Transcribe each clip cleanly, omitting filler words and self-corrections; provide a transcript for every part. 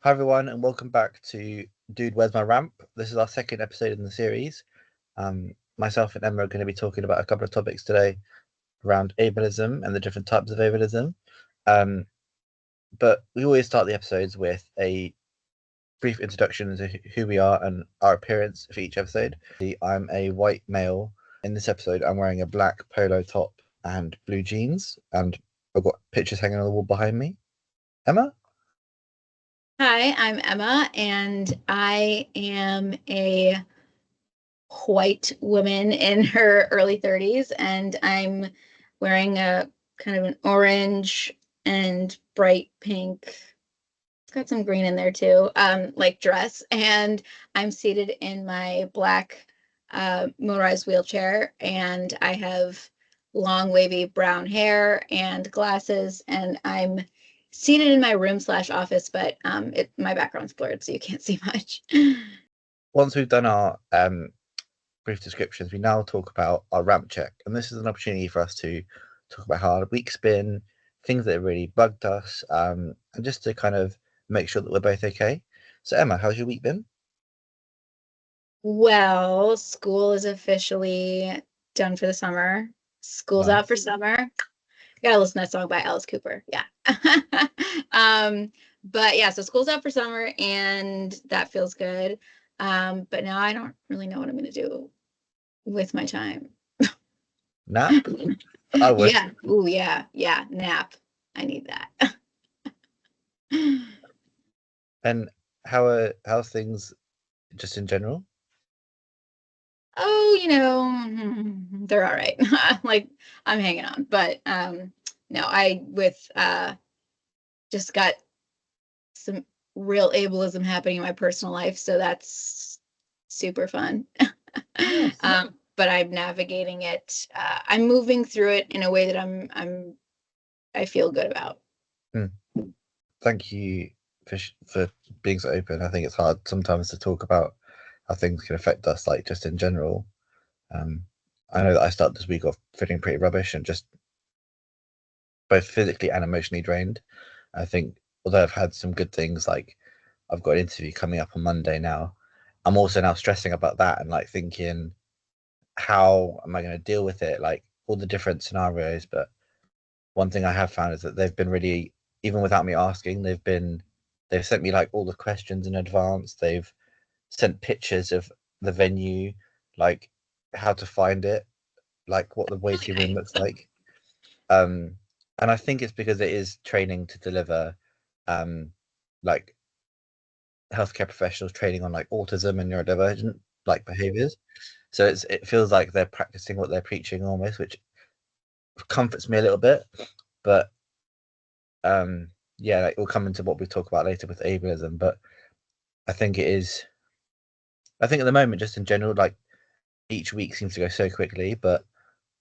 Hi everyone, and welcome back to Dude, Where's My Ramp? This is our second episode in the series. Myself and Emma are going to be talking about a couple of topics today around ableism and the different types of ableism. But we always start the episodes with a brief introduction to who we are and our appearance for each episode. I'm a white male. In this episode, I'm wearing a black polo top and blue jeans, and I've got pictures hanging on the wall behind me. Emma? Hi, I'm Emma, and I am a white woman in her early 30s, and I'm wearing a kind of an orange and bright pink. It's got some green in there too, like dress, and I'm seated in my black motorized wheelchair, and I have long wavy brown hair and glasses, and I'm seated in my room/office, but my background's blurred, so you can't see much. Once we've done our brief descriptions, we now talk about our ramp check. And this is an opportunity for us to talk about how our week's been, things that have really bugged us, and just to kind of make sure that we're both okay. So, Emma, how's your week been? Well, school is officially done for the summer. School's out for summer. Gotta listen to that song by Alice Cooper. Yeah. But yeah, so school's out for summer and that feels good. But now I don't really know what I'm gonna do with my time. Nap? I would. Yeah. Ooh, yeah. Yeah. Nap. I need that. And how's things just in general? Oh, they're all right. Like I'm hanging on. But no, I with just got some real ableism happening in my personal life, so that's super fun. But I'm navigating it. I'm moving through it in a way that I feel good about. Thank you for being so open. I think it's hard sometimes to talk about how things can affect us, like just in general. I know that I start this week off feeling pretty rubbish and just both physically and emotionally drained. I think although I've had some good things, like I've got an interview coming up on Monday now, I'm also now stressing about that and like thinking, how am I going to deal with it? Like all the different scenarios. But one thing I have found is that they've been really, even without me asking, they've sent me like all the questions in advance. They've sent pictures of the venue, like how to find it, like what the waiting room looks like. Um, and I think it's because it is training to deliver, like healthcare professionals training on like autism and neurodivergent like behaviors. So it feels like they're practicing what they're preaching almost, which comforts me a little bit. But yeah, like we'll come into what we talk about later with ableism. But I think it is. I think at the moment, just in general, like each week seems to go so quickly, but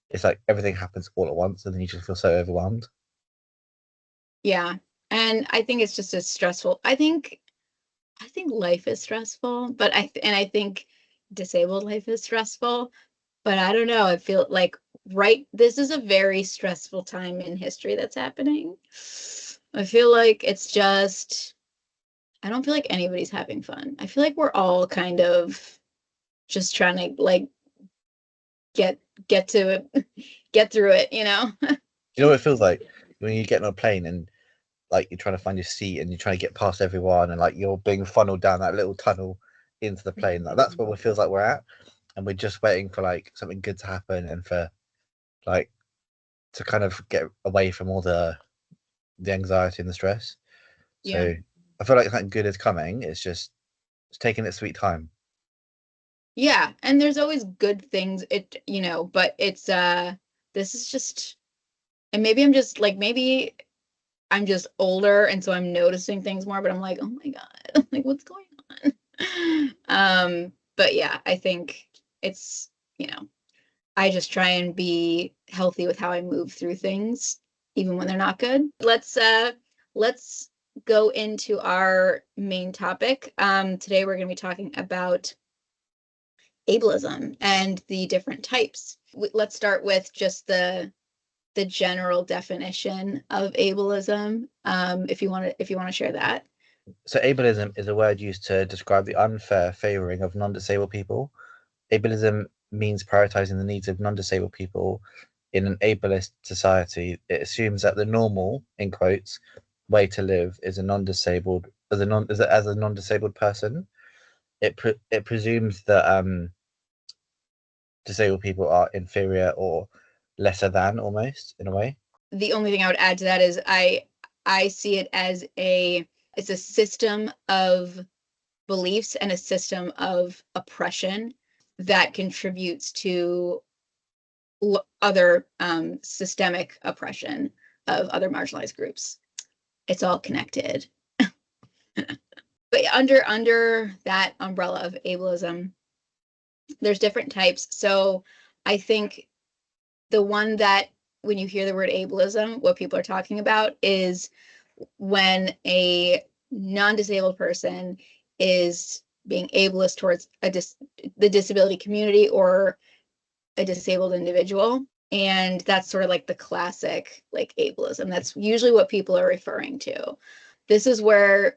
it's like everything happens all at once, and then you just feel so overwhelmed. Yeah. And I think it's just as stressful. I think life is stressful, but I think disabled life is stressful, but I don't know. I feel like this is a very stressful time in history that's happening. I feel like it's just I don't feel like anybody's having fun. I feel like we're all kind of just trying to like get get to it, get through it. You know what it feels like when you get on a plane and like you're trying to find your seat and you're trying to get past everyone and like you're being funneled down that little tunnel into the plane. Like that's where it feels like we're at, and we're just waiting for like something good to happen and for like to kind of get away from all the anxiety and the stress. Yeah. So I feel like something good is coming. It's taking its sweet time. Yeah, and there's always good things but it's this is just and maybe I'm just older and so I'm noticing things more, but I'm like, "Oh my God, like what's going on?" But yeah, I think it's, I just try and be healthy with how I move through things even when they're not good. Let's go into our main topic. Today we're going to be talking about ableism and the different types. Let's start with just the general definition of ableism. If you want to share that. So ableism is a word used to describe the unfair favoring of non-disabled people. Ableism means prioritizing the needs of non-disabled people in an ableist society. It assumes that the normal, in quotes, way to live is a non-disabled as a non-disabled person. It presumes that disabled people are inferior or lesser than, almost in a way. The only thing I would add to that is I see it as it's a system of beliefs and a system of oppression that contributes to other systemic oppression of other marginalized groups. It's all connected. But under that umbrella of ableism, there's different types. So I think the one that when you hear the word ableism, what people are talking about is when a non-disabled person is being ableist towards the disability community or a disabled individual. And that's sort of like the classic like ableism. That's usually what people are referring to. This is where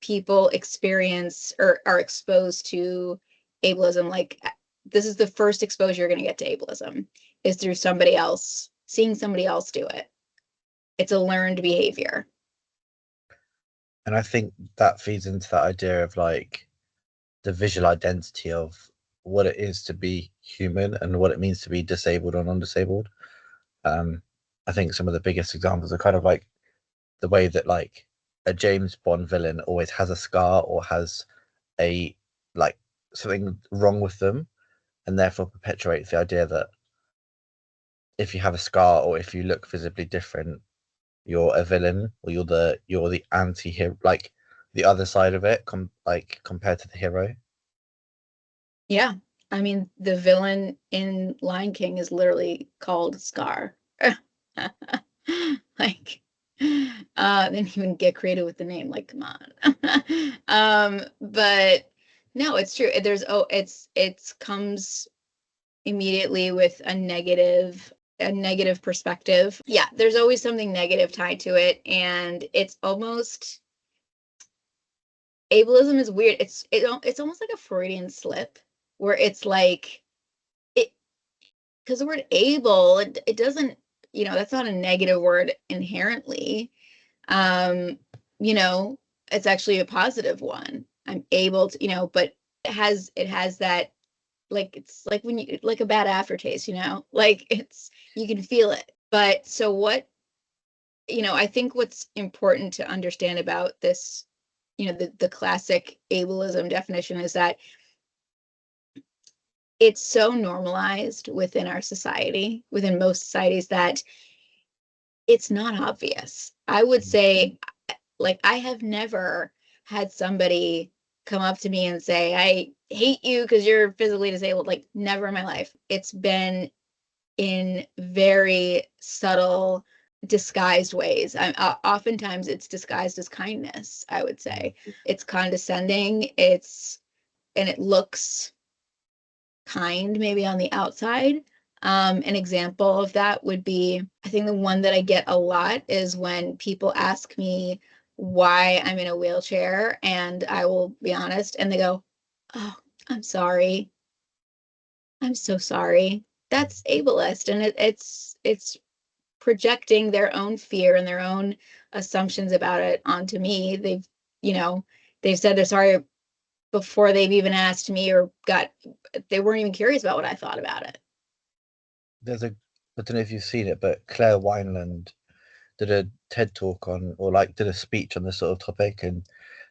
people experience or are exposed to ableism. Like this is the first exposure you're going to get to ableism is through somebody else, seeing somebody else do it. It's a learned behavior. And I think that feeds into that idea of like the visual identity of what it is to be human and what it means to be disabled or non-disabled. I think some of the biggest examples are kind of like the way that like a James Bond villain always has a scar or has a like something wrong with them, and therefore perpetuates the idea that if you have a scar or if you look visibly different, you're a villain or you're the anti-hero, like the other side of it, like compared to the hero. Yeah. I mean, the villain in Lion King is literally called Scar. Like, then even get creative with the name. Like, come on. But no, it's true. It's comes immediately with a negative perspective. Yeah, there's always something negative tied to it, and it's almost ableism is weird. It's almost like a Freudian slip where it's like it because the word able it doesn't that's not a negative word inherently. Um, you know, it's actually a positive one. I'm able to, but it has that like it's like when you like a bad aftertaste, like you can feel it. But so what, I think what's important to understand about this, the classic ableism definition is that it's so normalized within our society, within most societies, that it's not obvious. I would say, like, I have never had somebody come up to me and say, I hate you because you're physically disabled. Like, never in my life. It's been in very subtle, disguised ways. Oftentimes it's disguised as kindness, I would say. It's condescending, and it looks kind maybe on the outside. An example of that would be, I think the one that I get a lot is when people ask me why I'm in a wheelchair, and I will be honest, and they go, "Oh, I'm sorry. I'm so sorry." That's ableist, and it's projecting their own fear and their own assumptions about it onto me. You know, they've said they're sorry before they've even asked me they weren't even curious about what I thought about it. I don't know if you've seen it, but Claire Wineland did a TED talk on, or like did a speech on this sort of topic, and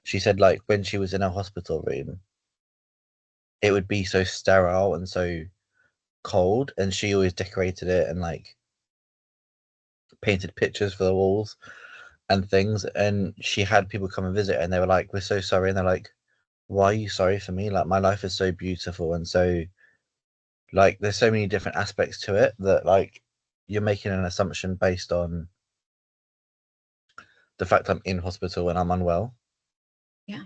she said like when she was in a hospital room, it would be so sterile and so cold, and she always decorated it and like painted pictures for the walls and things. And she had people come and visit, and they were like, "We're so sorry," and they're like, "Why are you sorry for me? Like my life is so beautiful and so like there's so many different aspects to it that like you're making an assumption based on the fact I'm in hospital and I'm unwell." Yeah.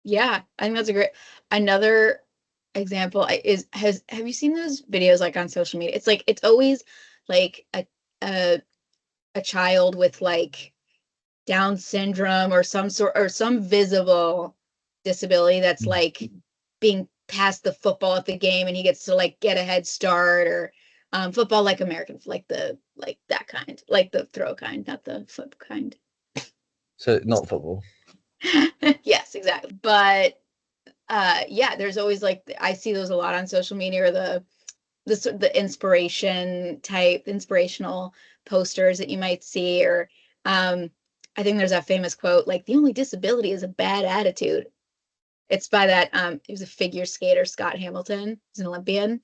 Yeah. I think that's another example have you seen those videos like on social media? It's like, it's always like a child with like Down syndrome or some visible disability that's like being past the football at the game and he gets to like get a head start, or football like American, like that kind, like the throw kind, not the flip kind. So not football. Yes, exactly. But yeah, there's always like, I see those a lot on social media, or the inspirational posters that you might see, or I think there's that famous quote, like, the only disability is a bad attitude. It's by that he was a figure skater, Scott Hamilton. He's an Olympian.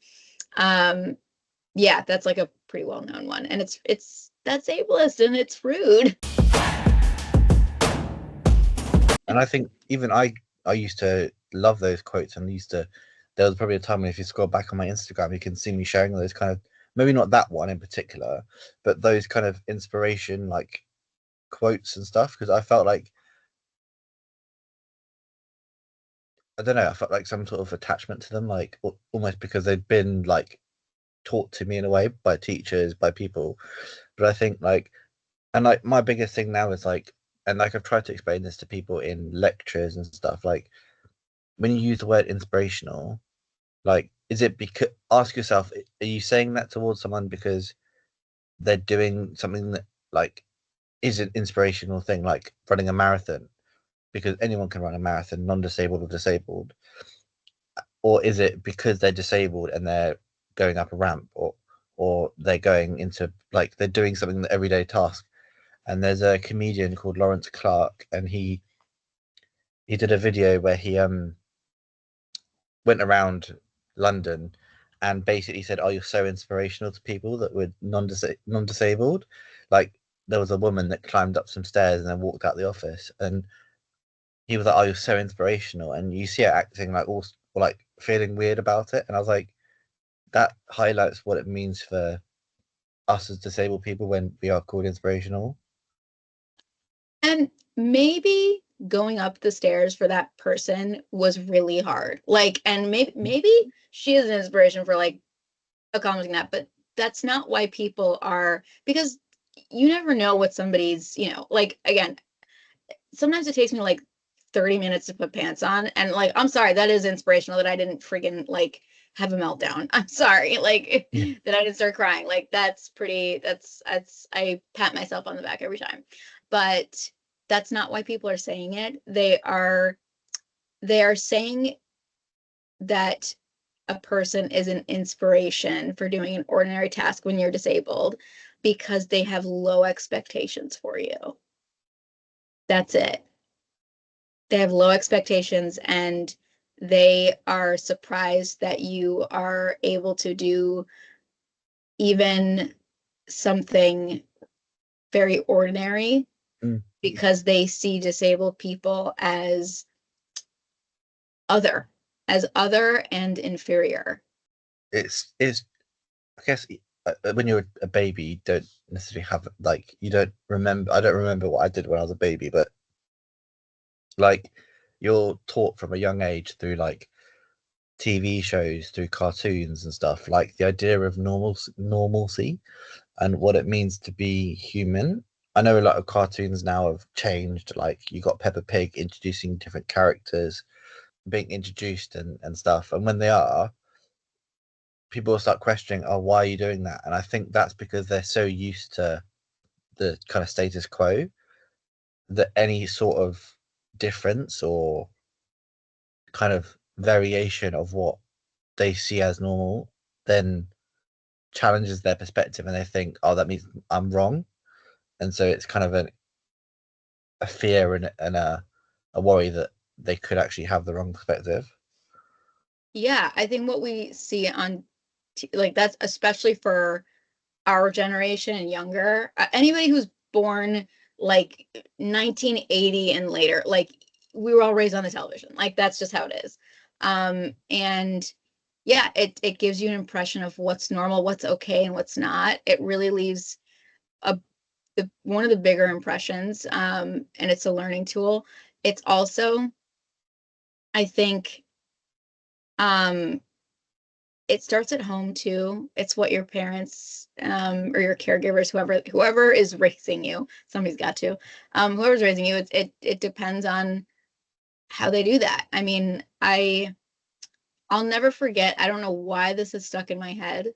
Yeah, that's like a pretty well-known one, and that's ableist and it's rude. And I think even I used to love those quotes, and there was probably a time when if you scroll back on my Instagram, you can see me sharing those kind of, maybe not that one in particular, but those kind of inspiration like quotes and stuff, because I felt like, I don't know, I felt like some sort of attachment to them, like almost because they'd been like taught to me in a way by teachers, by people. But I think like, and like my biggest thing now is like, and like I've tried to explain this to people in lectures and stuff, like when you use the word inspirational, like, is it because, ask yourself, are you saying that towards someone because they're doing something that like is an inspirational thing, like running a marathon, because anyone can run a marathon, non-disabled or disabled, or is it because they're disabled and they're going up a ramp, or they're going into like they're doing something, the everyday task. And there's a comedian called Lawrence Clark, and he did a video where he went around London and basically said, "Oh, you're so inspirational to people that were non-disabled." Like there was a woman that climbed up some stairs and then walked out the office, and he was like, "Oh, you're so inspirational," and you see her acting like all like feeling weird about it, and I was like, that highlights what it means for us as disabled people when we are called inspirational. And maybe going up the stairs for that person was really hard. Like, and maybe she is an inspiration for like accomplishing that, but that's not why people are, because you never know what somebody's, like, again, sometimes it takes me like 30 minutes to put pants on, and like, I'm sorry, that is inspirational that I didn't friggin' like have a meltdown. I'm sorry, like Yeah. that I didn't start crying. Like that's I pat myself on the back every time. But that's not why people are saying it. They are saying that a person is an inspiration for doing an ordinary task when you're disabled because they have low expectations for you. That's it. They have low expectations, and they are surprised that you are able to do even something very ordinary, Mm. because they see disabled people as other, and inferior. It's I guess when you're a baby, you don't necessarily have like you don't remember. I don't remember what I did when I was a baby, but like you're taught from a young age through like TV shows, through cartoons and stuff, like the idea of normalcy and what it means to be human. I know a lot of cartoons now have changed. Like you got Peppa Pig introducing different characters, being introduced and stuff. And when they are, people will start questioning, oh, why are you doing that? And I think that's because they're so used to the kind of status quo that any sort of difference or kind of variation of what they see as normal then challenges their perspective, and they think, oh, that means I'm wrong. And so it's kind of a fear and a worry that they could actually have the wrong perspective. Yeah, I think what we see on like, that's especially for our generation and younger. Anybody who's born like 1980 and later, like, we were all raised on the television. Like, that's just how it is. And yeah, it gives you an impression of what's normal, what's okay, and what's not. It really leaves a one of the bigger impressions. And it's a learning tool. It's also, I think, um it starts at home too. It's what your parents or your caregivers, whoever is raising you, somebody's got to, whoever's raising you, it depends on how they do that. I mean, I'll never forget, I don't know why this is stuck in my head,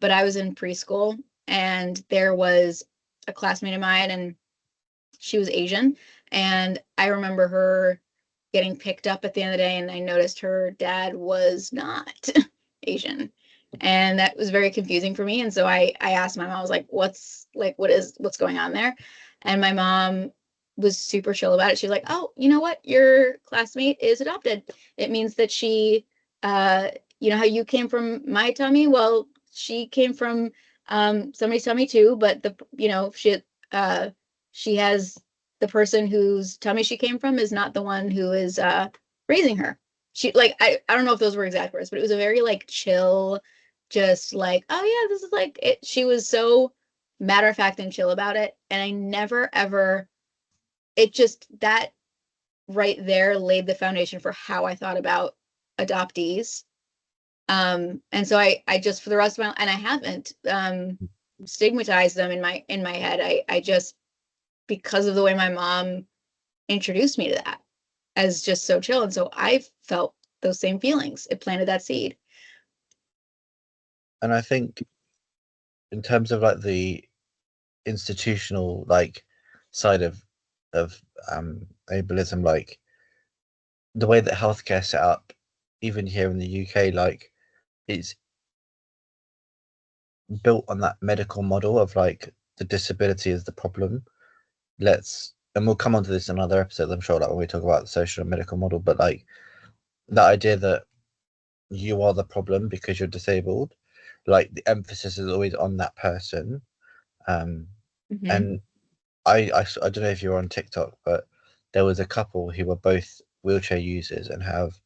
but I was in preschool and there was a classmate of mine and she was Asian. And I remember her getting picked up at the end of the day, and I noticed her dad was not Asian. And that was very confusing for me. And so I asked my mom, I was like, what's going on there? And my mom was super chill about it. She's like, oh, you know what? Your classmate is adopted. It means that she, uh, you know how you came from my tummy? Well, she came from somebody's tummy too, but she has the person whose tummy she came from is not the one who is raising her. She like I don't know if those were exact words, but it was a very like chill, just like, oh yeah, this is like it. She was so matter of fact and chill about it. And I never ever it just that right there laid the foundation for how I thought about adoptees. And so I just for the rest of my and I haven't stigmatized them in my head. I just because of the way my mom introduced me to that as just so chill. And so I felt those same feelings. It planted that seed. And I think in terms of like the institutional like side of ableism, like the way that healthcare set up, even here in the UK, like it's built on that medical model of like the disability is the problem. And we'll come on to this in another episode, I'm sure, like when we talk about the social and medical model, but like the idea that you are the problem because you're disabled, like the emphasis is always on that person. Mm-hmm. And I don't know if you're on TikTok, but there was a couple who were both wheelchair users and have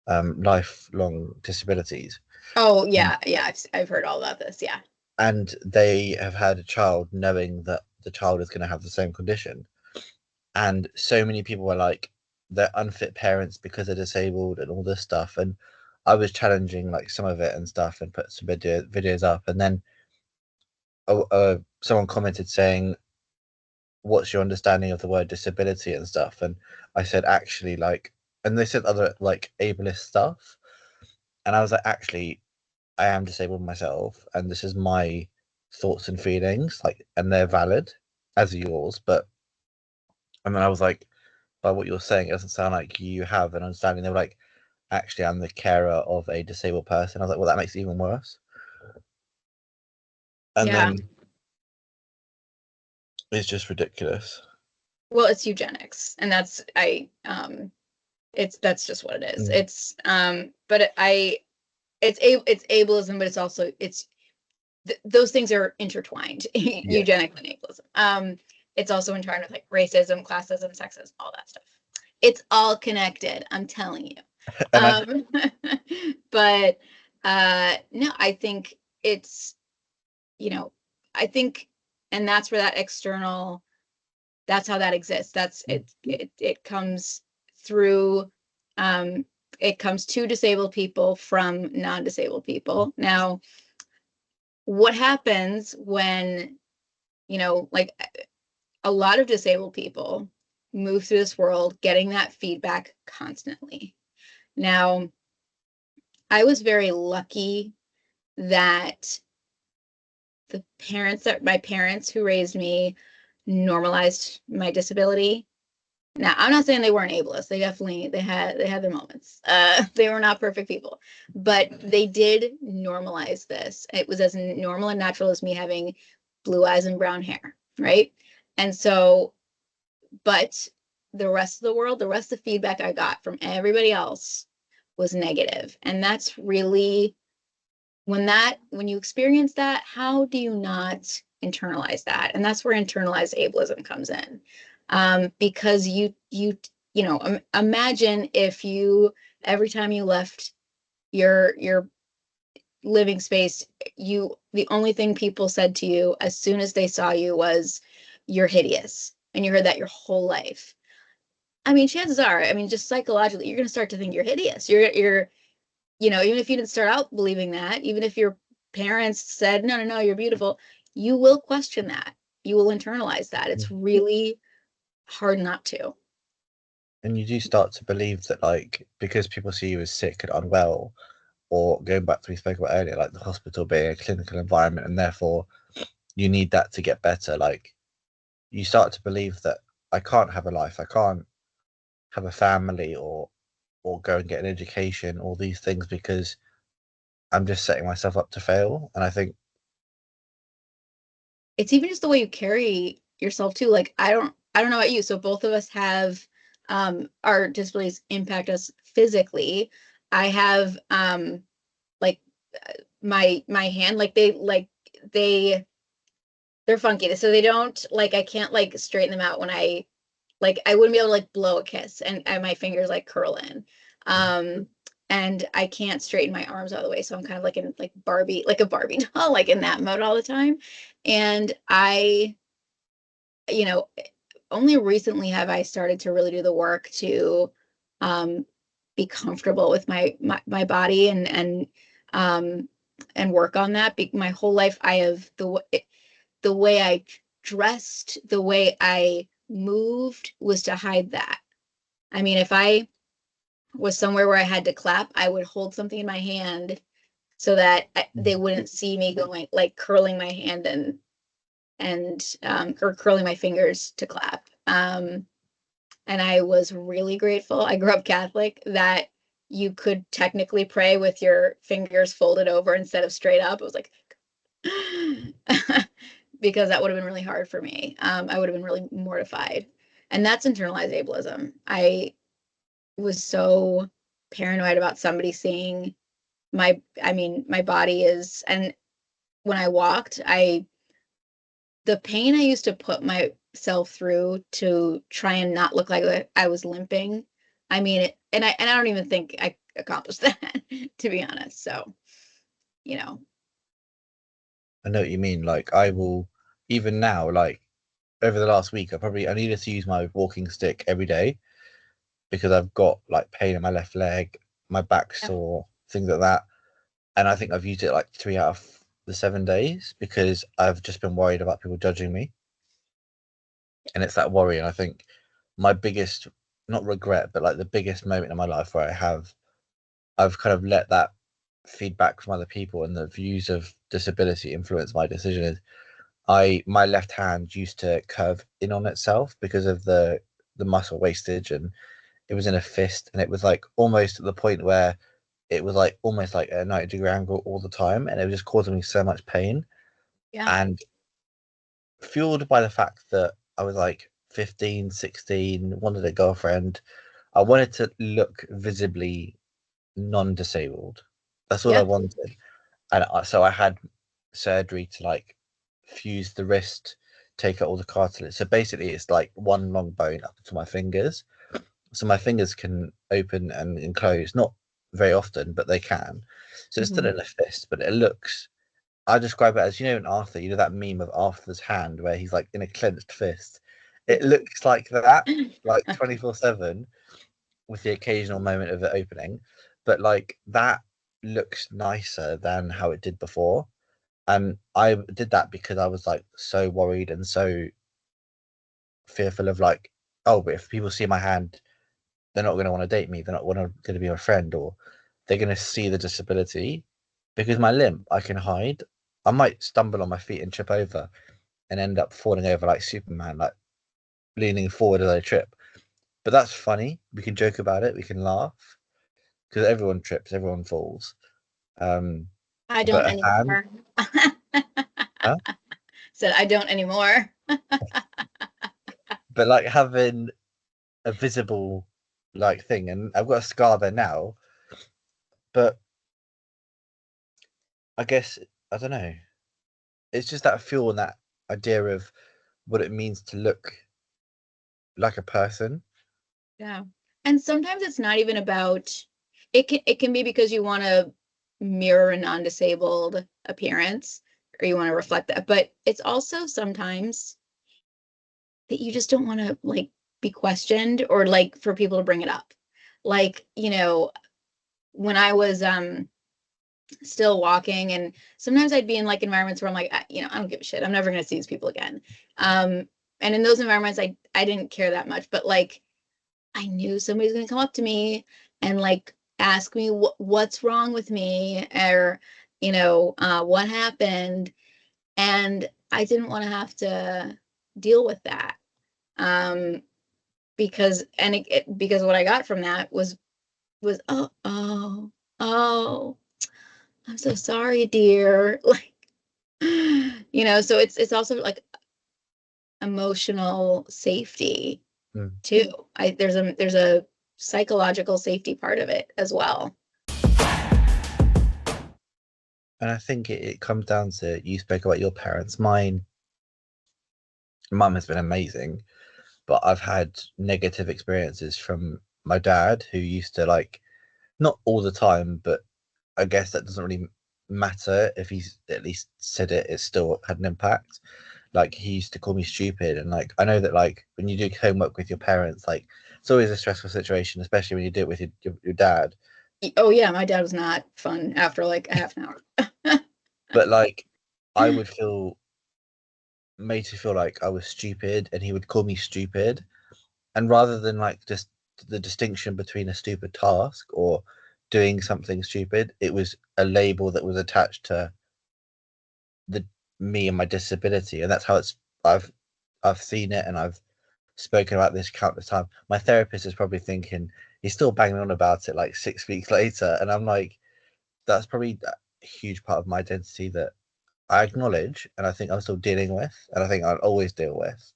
lifelong disabilities. Oh yeah, yeah. I've heard all about this. Yeah. And they have had a child knowing that the child is going to have the same condition. And so many people were like, they're unfit parents because they're disabled and all this stuff. And I was challenging like some of it and stuff and put some videos up. And then someone commented saying, what's your understanding of the word disability and stuff? And I said, actually, like, and they said other like ableist stuff. And I was like, actually, I am disabled myself, and this is my thoughts and feelings, like, and they're valid as are yours. But and then I was like, by what you're saying, it doesn't sound like you have an understanding. They were like, actually, I'm the carer of a disabled person. I was like, well, that makes it even worse. And Yeah. then it's just ridiculous. Well, it's eugenics, and that's just what it is. It's it's ableism, but it's also those things are intertwined. Eugenics and ableism. It's also entwined with like racism, classism, sexism, all that stuff. It's all connected. I'm telling you. And But no, I think it's I think, and that's where that external. That's how that exists. That's it. It comes through. It comes to disabled people from non-disabled people. Now, what happens when like a lot of disabled people move through this world getting that feedback constantly. Now, I was very lucky that my parents who raised me normalized my disability. Now, I'm not saying they weren't ableist. They had their moments. They were not perfect people, but they did normalize this. It was as normal and natural as me having blue eyes and brown hair, right? And so, but the rest of the world, the rest of the feedback I got from everybody else was negative. And that's really when you experience that, how do you not internalize that? And that's where internalized ableism comes in. Because imagine if you every time you left your living space, the only thing people said to you as soon as they saw you was you're hideous, and you heard that your whole life. I mean, chances are, I mean, just psychologically, you're going to start to think you're hideous. you know, even if you didn't start out believing that, even if your parents said, no, no, no, you're beautiful, you will question that. You will internalize that. It's really hard not to. And you do start to believe that, like, because people see you as sick and unwell, or going back to what we spoke about earlier, like the hospital being a clinical environment, and therefore you need that to get better. Like, you start to believe that I can't have a life, I can't have a family, or go and get an education, all these things, because I'm just setting myself up to fail. And I think, It's even just the way you carry yourself too. Like I don't know about you. So both of us have our disabilities impact us physically. I have like my hand, like they they're funky. So they don't like I can't like straighten them out when I wouldn't be able to like blow a kiss and my fingers like curl in. Um and I can't straighten my arms all the way. So I'm kind of like in like Barbie, like a Barbie doll, like in that mode all the time. And I, you know, only recently have I started to really do the work to um be comfortable with my body um and work on that. My whole life I have the way I dressed, the way I moved was to hide that. I mean, if I was somewhere where I had to clap, I would hold something in my hand so that they wouldn't see me going like curling my hand and or curling my fingers to clap. And I was really grateful. I grew up Catholic that you could technically pray with your fingers folded over instead of straight up. It was like because that would have been really hard for me. I would have been really mortified. And that's internalized ableism. I was so paranoid about somebody seeing I mean, my body is, and when I walked, the pain I used to put myself through to try and not look like I was limping. I mean, and I don't even think I accomplished that, to be honest. So, you know, I know what you mean. Like, I will, even now, like, over the last week, I needed to use my walking stick every day because I've got like pain in my left leg, my back yeah, sore, things like that. And I think I've used it like 3 out of the 7 days because I've just been worried about people judging me. And it's that worry. And I think my biggest, not regret, but like the biggest moment in my life where I've kind of let that feedback from other people and the views of disability influence my decision is my left hand used to curve in on itself because of the muscle wastage, and it was in a fist, and it was like almost at the point where it was like almost like a 90-degree angle all the time, and it was just causing me so much pain. yeah, And fueled by the fact that I was like 15, 16, wanted a girlfriend, I wanted to look visibly non-disabled. That's all I yeah, wanted. And so I had surgery to like fuse the wrist, take out all the cartilage. So basically, it's like one long bone up to my fingers. So my fingers can open and close, not very often, but they can. So it's still hmm in a fist, but it looks. I describe it as, you know, in Arthur, you know that meme of Arthur's hand where he's like in a clenched fist. It looks like that, like 24/7, with the occasional moment of it opening. But like that looks nicer than how it did before. And I did that because I was like so worried and so fearful of like, oh, but if people see my hand, they're not going to want to date me. They're not going to be my friend, or they're going to see the disability because my limp I can hide. I might stumble on my feet and trip over and end up falling over like Superman, like leaning forward as I trip. But that's funny. We can joke about it. We can laugh because everyone trips, everyone falls. Um, I don't but a hand, anymore. huh? Said I don't anymore. But like having a visible like thing, and I've got a scar there now. But I guess I don't know. It's just that feel and that idea of what it means to look like a person. Yeah. And sometimes it's not even about it can be because you want to mirror a non-disabled appearance or you want to reflect that. But it's also sometimes that you just don't want to like be questioned or like for people to bring it up. Like, you know, when I was still walking, and sometimes I'd be in like environments where I'm like, I don't give a shit. I'm never gonna see these people again. And in those environments, I didn't care that much, but like I knew somebody's gonna come up to me and like ask me what's wrong with me, or what happened, and I didn't want to have to deal with that. Because because what I got from that was oh, I'm so sorry, dear. Like, so it's also like emotional safety too. There's a psychological safety part of it as well. And I think it comes down to, you spoke about your parents. Mum has been amazing, but I've had negative experiences from my dad, who used to, like, not all the time, but I guess that doesn't really matter. If he's at least said it, it still had an impact. Like, he used to call me stupid, and like I know that, like, when you do homework with your parents, like, it's always a stressful situation, especially when you do it with your dad. Oh yeah, my dad was not fun after like a half an hour. But like, I would feel made to feel like I was stupid, and he would call me stupid. And rather than like just the distinction between a stupid task or doing something stupid, it was a label that was attached to the me and my disability. And that's how I've seen it, and I've spoken about this countless times. My therapist is probably thinking he's still banging on about it like 6 weeks later, and I'm like, that's probably a huge part of my identity that I acknowledge, and I think I'm still dealing with, and I think I'll always deal with.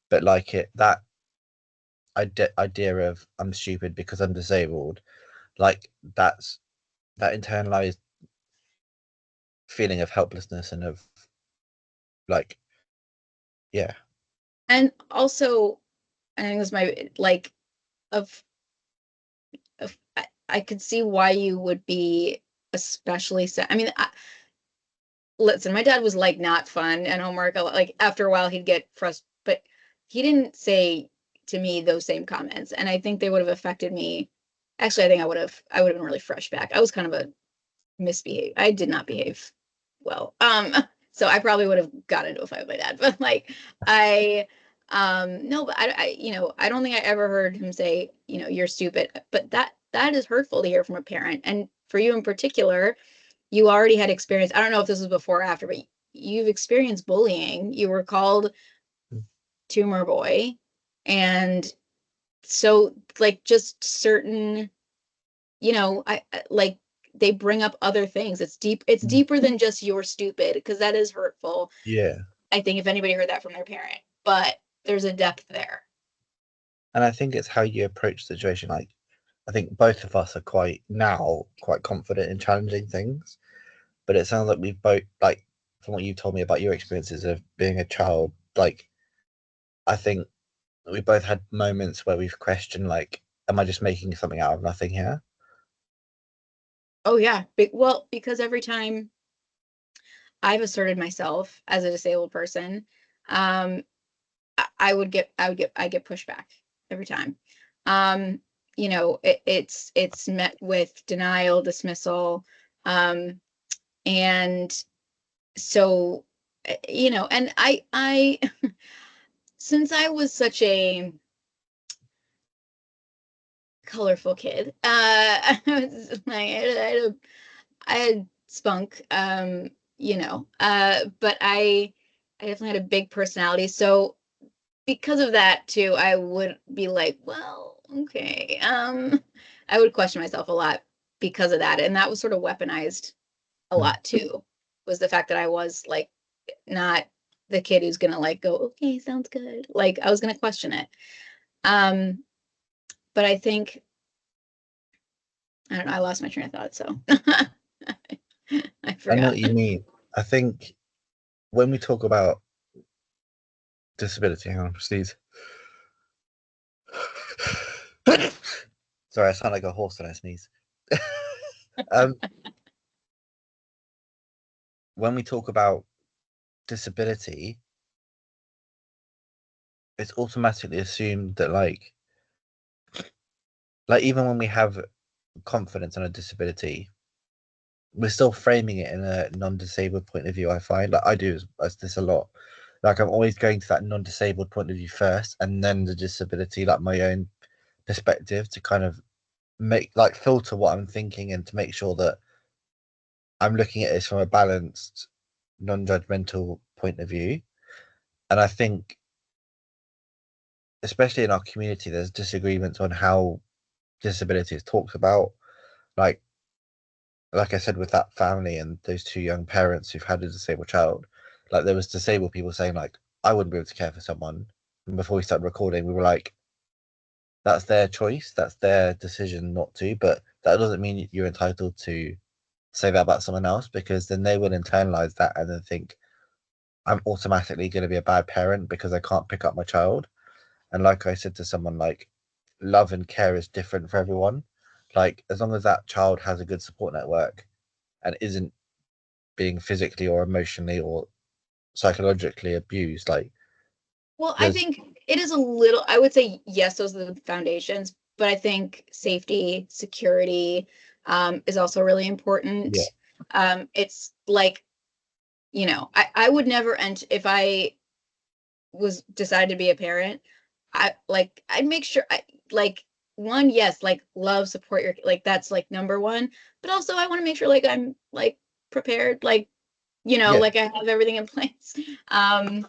But like, that idea of I'm stupid because I'm disabled, like, that's that internalized feeling of helplessness and of, like, yeah. And also, I think it was my like of I could see why you would be especially sad. I mean, listen, my dad was like not fun at homework. Like after a while, he'd get frustrated, but he didn't say to me those same comments, and I think they would have affected me. Actually, I think I would have been really fresh back. I was kind of a misbehave. I did not behave well. So I probably would have got into a fight with my dad. But like I no, but I don't think I ever heard him say, you're stupid. But that is hurtful to hear from a parent. And for you in particular, you already had experience. I don't know if this was before or after, but you've experienced bullying. You were called tumor boy. And so like just certain, like they bring up other things. It's deeper than just you're stupid, because that is hurtful. Yeah. I think if anybody heard that from their parent, but there's a depth there. And I think it's how you approach the situation. Like, I think both of us are quite confident in challenging things, but it sounds like we've both, like, from what you told me about your experiences of being a child, like, I think we both had moments where we've questioned, like, am I just making something out of nothing here? Oh yeah. Well, because every time I've asserted myself as a disabled person, um, I get pushback every time. Um, it's met with denial, dismissal, and so and I since I was such a colorful kid, I had spunk, but I definitely had a big personality. So because of that too, I would be like, well, okay. I would question myself a lot because of that. And that was sort of weaponized a Mm. lot too, was the fact that I was like not the kid who's gonna like go, okay, sounds good. Like I was gonna question it. Um, but I think I don't know, I lost my train of thought, so I I know forgot. what you mean. I think when we talk about disability, hang on, please. Sorry, I sound like a horse when I sneeze. um, when we talk about disability, it's automatically assumed that, like, even when we have confidence on a disability, we're still framing it in a non-disabled point of view. I find, like, I do as this a lot. Like, I'm always going to that non-disabled point of view first, and then the disability, like my own perspective, to kind of make, like, filter what I'm thinking, and to make sure that I'm looking at this from a balanced, non-judgmental point of view. And I think, especially in our community, there's disagreements on how disability is talked about. Like I said, with that family and those two young parents who've had a disabled child, like, there was disabled people saying, like, I wouldn't be able to care for someone. And before we started recording, we were like, that's their choice, that's their decision not to, but that doesn't mean you're entitled to say that about someone else, because then they will internalize that and then think, I'm automatically going to be a bad parent because I can't pick up my child. And like I said to someone, like, love and care is different for everyone. Like, as long as that child has a good support network and isn't being physically or emotionally or psychologically abused, like, Well, I there's, think it is a little, I would say, yes, those are the foundations, but I think safety, security, is also really yeah, important. It's like, I would never enter if I was decided to be a parent. I'd make sure like one, yes, like love, support your, like that's like number one, but also I want to make sure like I'm like prepared, like, yeah, like I have everything in place. Um,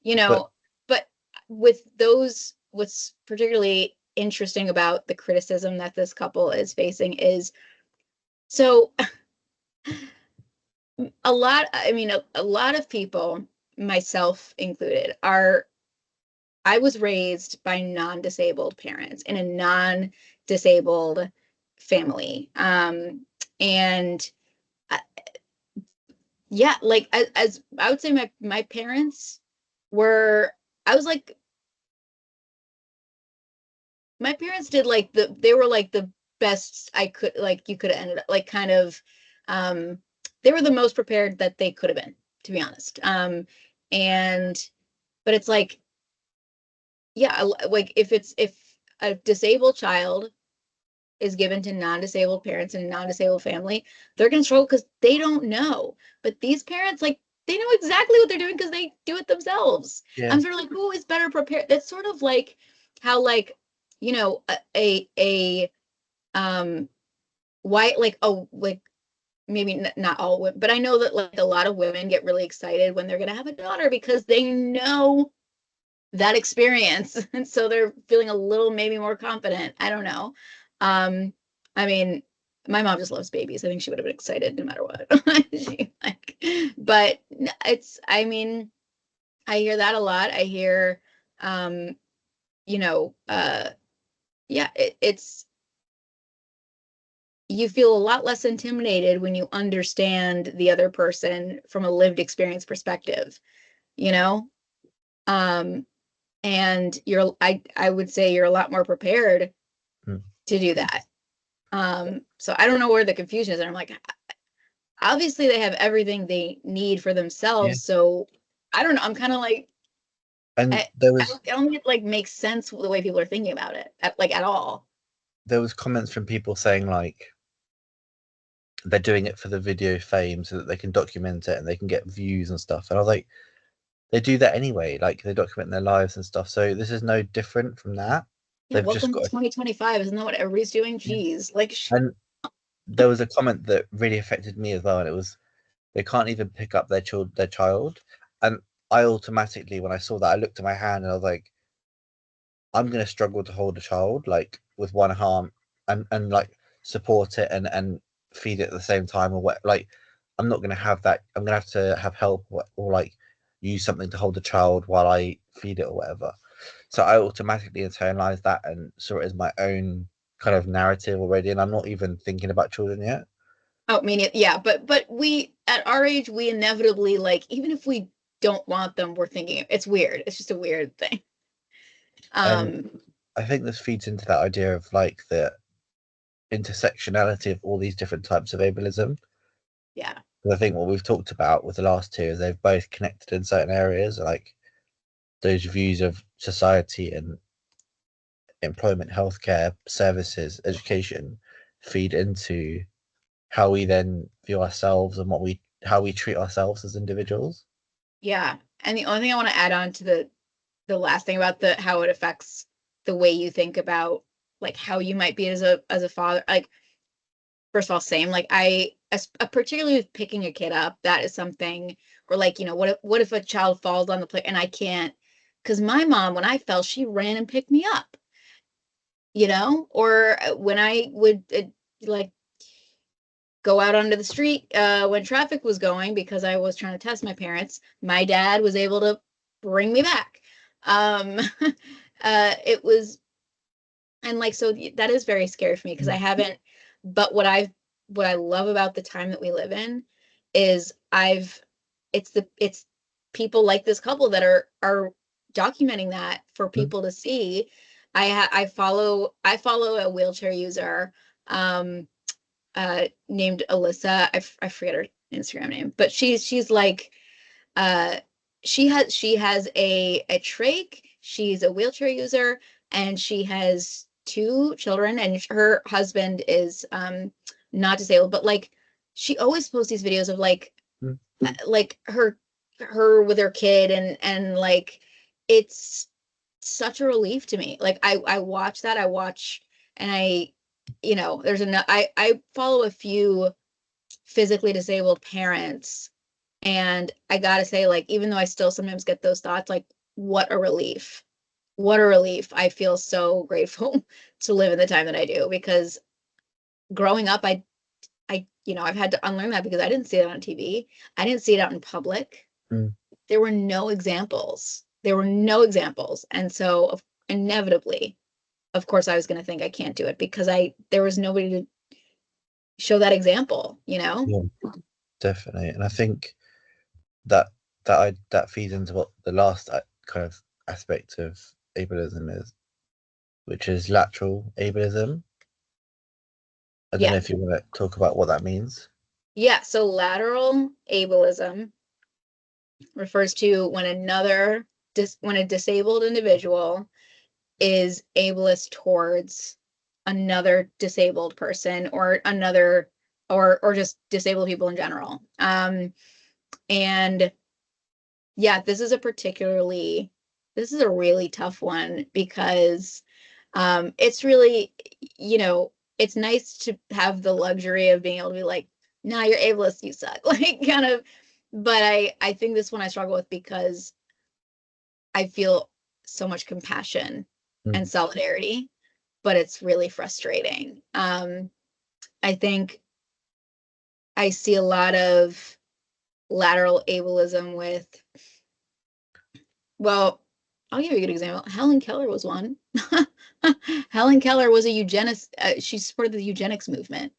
but but with those, what's particularly interesting about the criticism that this couple is facing is, so a lot of people, myself included, I was raised by non-disabled parents in a non-disabled family. And yeah, like as I would say, my parents were, I was like, my parents did like they were like the best I could, like you could have ended up, like kind of, um, they were the most prepared that they could have been, to be honest. And but it's like, yeah, like if a disabled child is given to non-disabled parents in a non-disabled family, they're going to struggle because they don't know. But these parents, like, they know exactly what they're doing because they do it themselves. yeah, I'm sort of like, who is better prepared? That's sort of like how, like, a white, like, oh, like maybe not all women, but I know that like a lot of women get really excited when they're going to have a daughter because they know that experience. And so they're feeling a little maybe more confident. I don't know. Um, I mean, my mom just loves babies. I think she would have been excited no matter what. But I mean, I hear that a lot. I hear, um, you know, uh, yeah, it's, you feel a lot less intimidated when you understand the other person from a lived experience perspective, you know? Um, and I would say you're a lot more prepared mm, to do that. So I don't know where the confusion is. And I'm like, obviously they have everything they need for yeah. themselves. So I don't know. I'm kind of like, And I, I don't think it like makes sense the way people are thinking about it, at all. there was comments from people saying, like, they're doing it for the video fame so that they can document it and they can get views and stuff. And I was like, they do that anyway. Like, they document their lives and stuff. So this is no different from that. Yeah, They've just welcome to got 2025. Isn't that what everybody's doing? yeah. Jeez, like, And there was a comment that really affected me as well, and it was, they can't even pick up their child. And I automatically, when I saw that, I looked at my hand and I was like, I'm gonna struggle to hold a child, like, with one arm, and like support it and feed it at the same time, or what, like, I'm not gonna have that. I'm gonna have to have help, or like use something to hold the child while I feed it or whatever. So I automatically internalized that and saw it as my own kind of narrative already, and I'm not even thinking about children yet. oh, I mean, yeah, but we at our age, we inevitably, like, even if we don't want them, we're thinking it's weird. It's just a weird thing. And Um, I think this feeds into that idea of, like, the intersectionality of all these different types of ableism. yeah. Because I think what we've talked about with the last two is they've both connected in certain areas, like those views of society and employment, healthcare, services, education. feed into how we then view ourselves and how we treat ourselves as individuals. Yeah. And the only thing I want to add on to the last thing about how it affects the way you think about like how you might be as a father, like first of all, same, like particularly with picking a kid up, that is something, or like, what if a child falls on the plate and I can't, because my mom, when I fell, she ran and picked me up, or when I would like go out onto the street when traffic was going because I was trying to test my parents, my dad was able to bring me back. It was, and like, so that is very scary for me because I haven't, but what I love about the time that we live in is it's people like this couple that are documenting that for people to see. I follow a wheelchair user named Alyssa. I forget her Instagram name, but she's like she has a trach. She's a wheelchair user, and she has two children, and her husband is not disabled, but like she always posts these videos of like like her with her kid, and like it's such a relief to me. Like I watch that. I watch, and there's I follow a few physically disabled parents, and I gotta say, like, even though I still sometimes get those thoughts, like, what a relief. What a relief. I feel so grateful to live in the time that I do, because growing up, I've had to unlearn that because I didn't see it on TV. I didn't see it out in public. Mm. There were no examples. There were no examples. And so inevitably, of course, I was going to think I can't do it because there was nobody to show that example, Yeah, definitely. And I think that that feeds into what the last kind of aspect of ableism is, which is lateral ableism. I don't Yeah. know if you want to talk about what that means. Yeah. So lateral ableism refers to when when a disabled individual is ableist towards another disabled person, or another, or just disabled people in general. And yeah, this is a really tough one because it's really, it's nice to have the luxury of being able to be like, nah, you're ableist, you suck, like, kind of. But I think this one I struggle with because I feel so much compassion and solidarity, but it's really frustrating. I think I see a lot of lateral ableism with, well, I'll give you a good example. Helen Keller was one. Helen Keller was a eugenist. She supported the eugenics movement.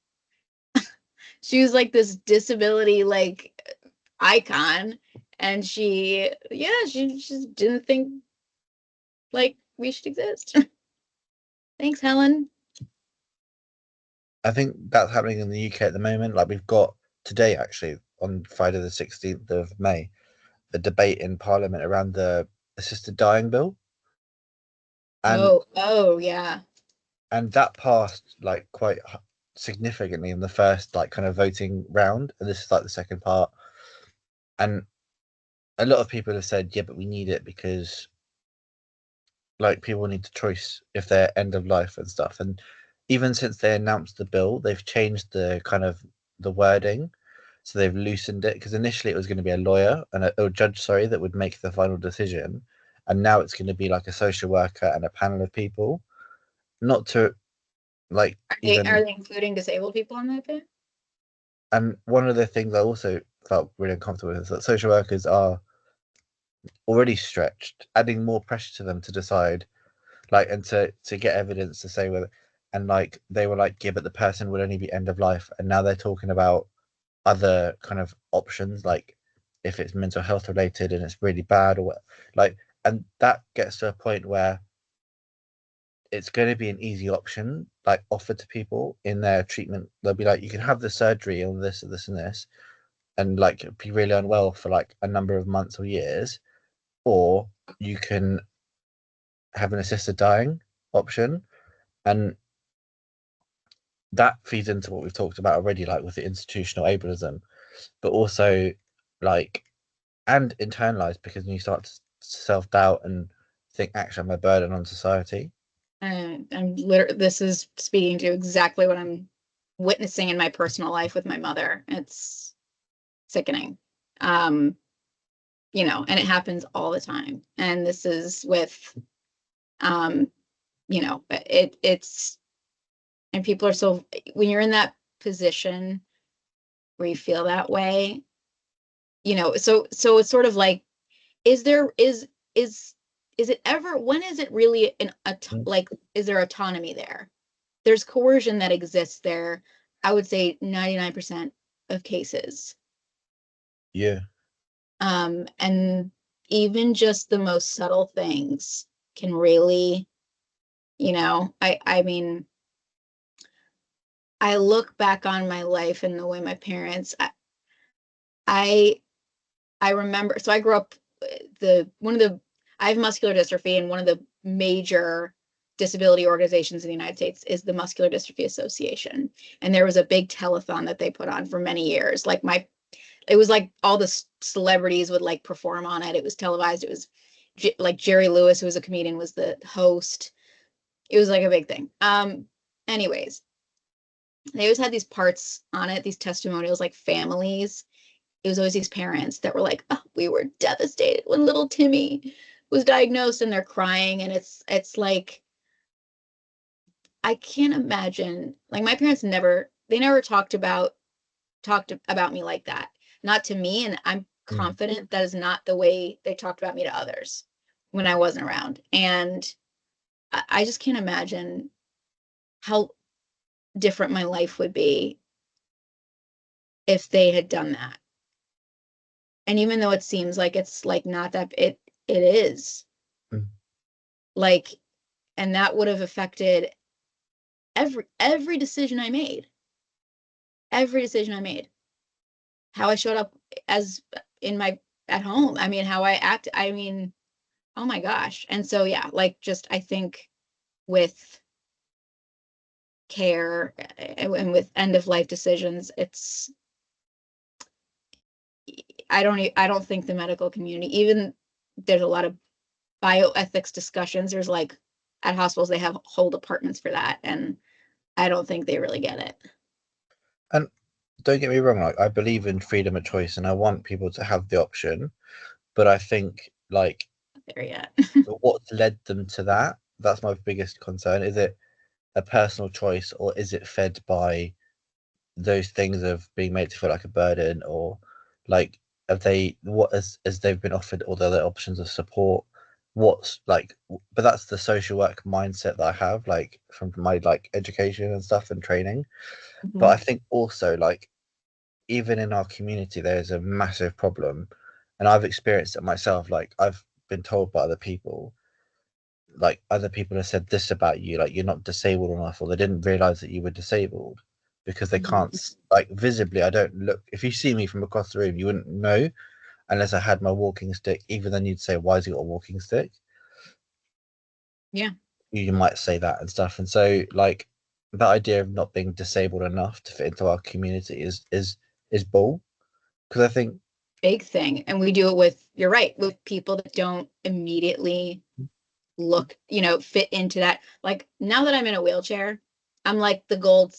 She was like this disability like icon, and she just didn't think like we should exist. Thanks, Helen. I think that's happening in the UK at the moment. Like we've got today, actually, on Friday the 16th of May, a debate in Parliament around the assisted dying bill. And Oh yeah. and that passed like quite significantly in the first like kind of voting round, and this is like the second part. And a lot of people have said, yeah, but we need it because like people need the choice if they're end of life and stuff. And even since they announced the bill, they've changed the kind of the wording. So they've loosened it, because initially it was going to be a lawyer and a judge, sorry, that would make the final decision. And now it's going to be like a social worker and a panel of people, not to like Are even. they including disabled people on that bit? And one of the things I also felt really uncomfortable with is that social workers are already stretched, adding more pressure to them to decide, like, and to get evidence to say whether, and like they were like, yeah, but the person would only be end of life, and now they're talking about other kind of options, like if it's mental health related and it's really bad or what, like, and that gets to a point where it's going to be an easy option like offered to people in their treatment. They'll be like, you can have the surgery on this and this and this, and like be really unwell for like a number of months or years, or you can have an assisted dying option. And that feeds into what we've talked about already, like with the institutional ableism, but also like and internalized, because when you start to self-doubt and think, actually, I'm a burden on society. And I'm literally, this is speaking to exactly what I'm witnessing in my personal life with my mother. It's sickening. You know, and it happens all the time. And this is with, you know, it's, and people are so, when you're in that position where you feel that way, you know, so it's sort of like, is there, is it ever, when is it really like, is there autonomy there? There's coercion that exists there. I would say 99% of cases. Yeah. And even just the most subtle things can really, you know, I mean, I look back on my life and the way my parents, I I remember, so I grew up, I have muscular dystrophy, and one of the major disability organizations in the United States is the Muscular Dystrophy Association. And there was a big telethon that they put on for many years. Like it was like all the celebrities would like perform on it. It was televised. It was like Jerry Lewis, who was a comedian, was the host. It was like a big thing. Anyways, they always had these parts on it, these testimonials, like families. It was always these parents that were like, oh, we were devastated when little Timmy was diagnosed, and they're crying. And it's like, I can't imagine, like my parents never talked about me like that. Not to me, and I'm confident that is not the way they talked about me to others when I wasn't around. And I just can't imagine how different my life would be if they had done that. And even though it seems like it's like not that, it is. Mm. Like, and that would have affected every decision I made. Every decision I made. How I showed up as in my at home. I mean, how I act. I mean, oh my gosh. And so yeah, like just I think with care and with end of life decisions, it's I don't think the medical community, even there's a lot of bioethics discussions. There's like at hospitals they have whole departments for that, and I don't think they really get it. And don't get me wrong, like I believe in freedom of choice and I want people to have the option, but I think like There yet. what's led them to that, that's my biggest concern. Is it a personal choice, or is it fed by those things of being made to feel like a burden, or like have they, what as they've been offered all the other options of support, what's like, but that's the social work mindset that I have, like from my like education and stuff and training. But I think also like even in our community there's a massive problem, and I've experienced it myself. Like I've been told by other people, like other people have said this about you, like you're not disabled enough, or they didn't realize that you were disabled because they can't like visibly. I don't look, if you see me from across the room you wouldn't know unless I had my walking stick. Even then you'd say, why has he got a walking stick? Yeah. You might say that and stuff. And so like that idea of not being disabled enough to fit into our community is bull, because I think Big thing. And we do it with, you're right, with people that don't immediately look, you know, fit into that. Like now that I'm in a wheelchair, I'm like the gold,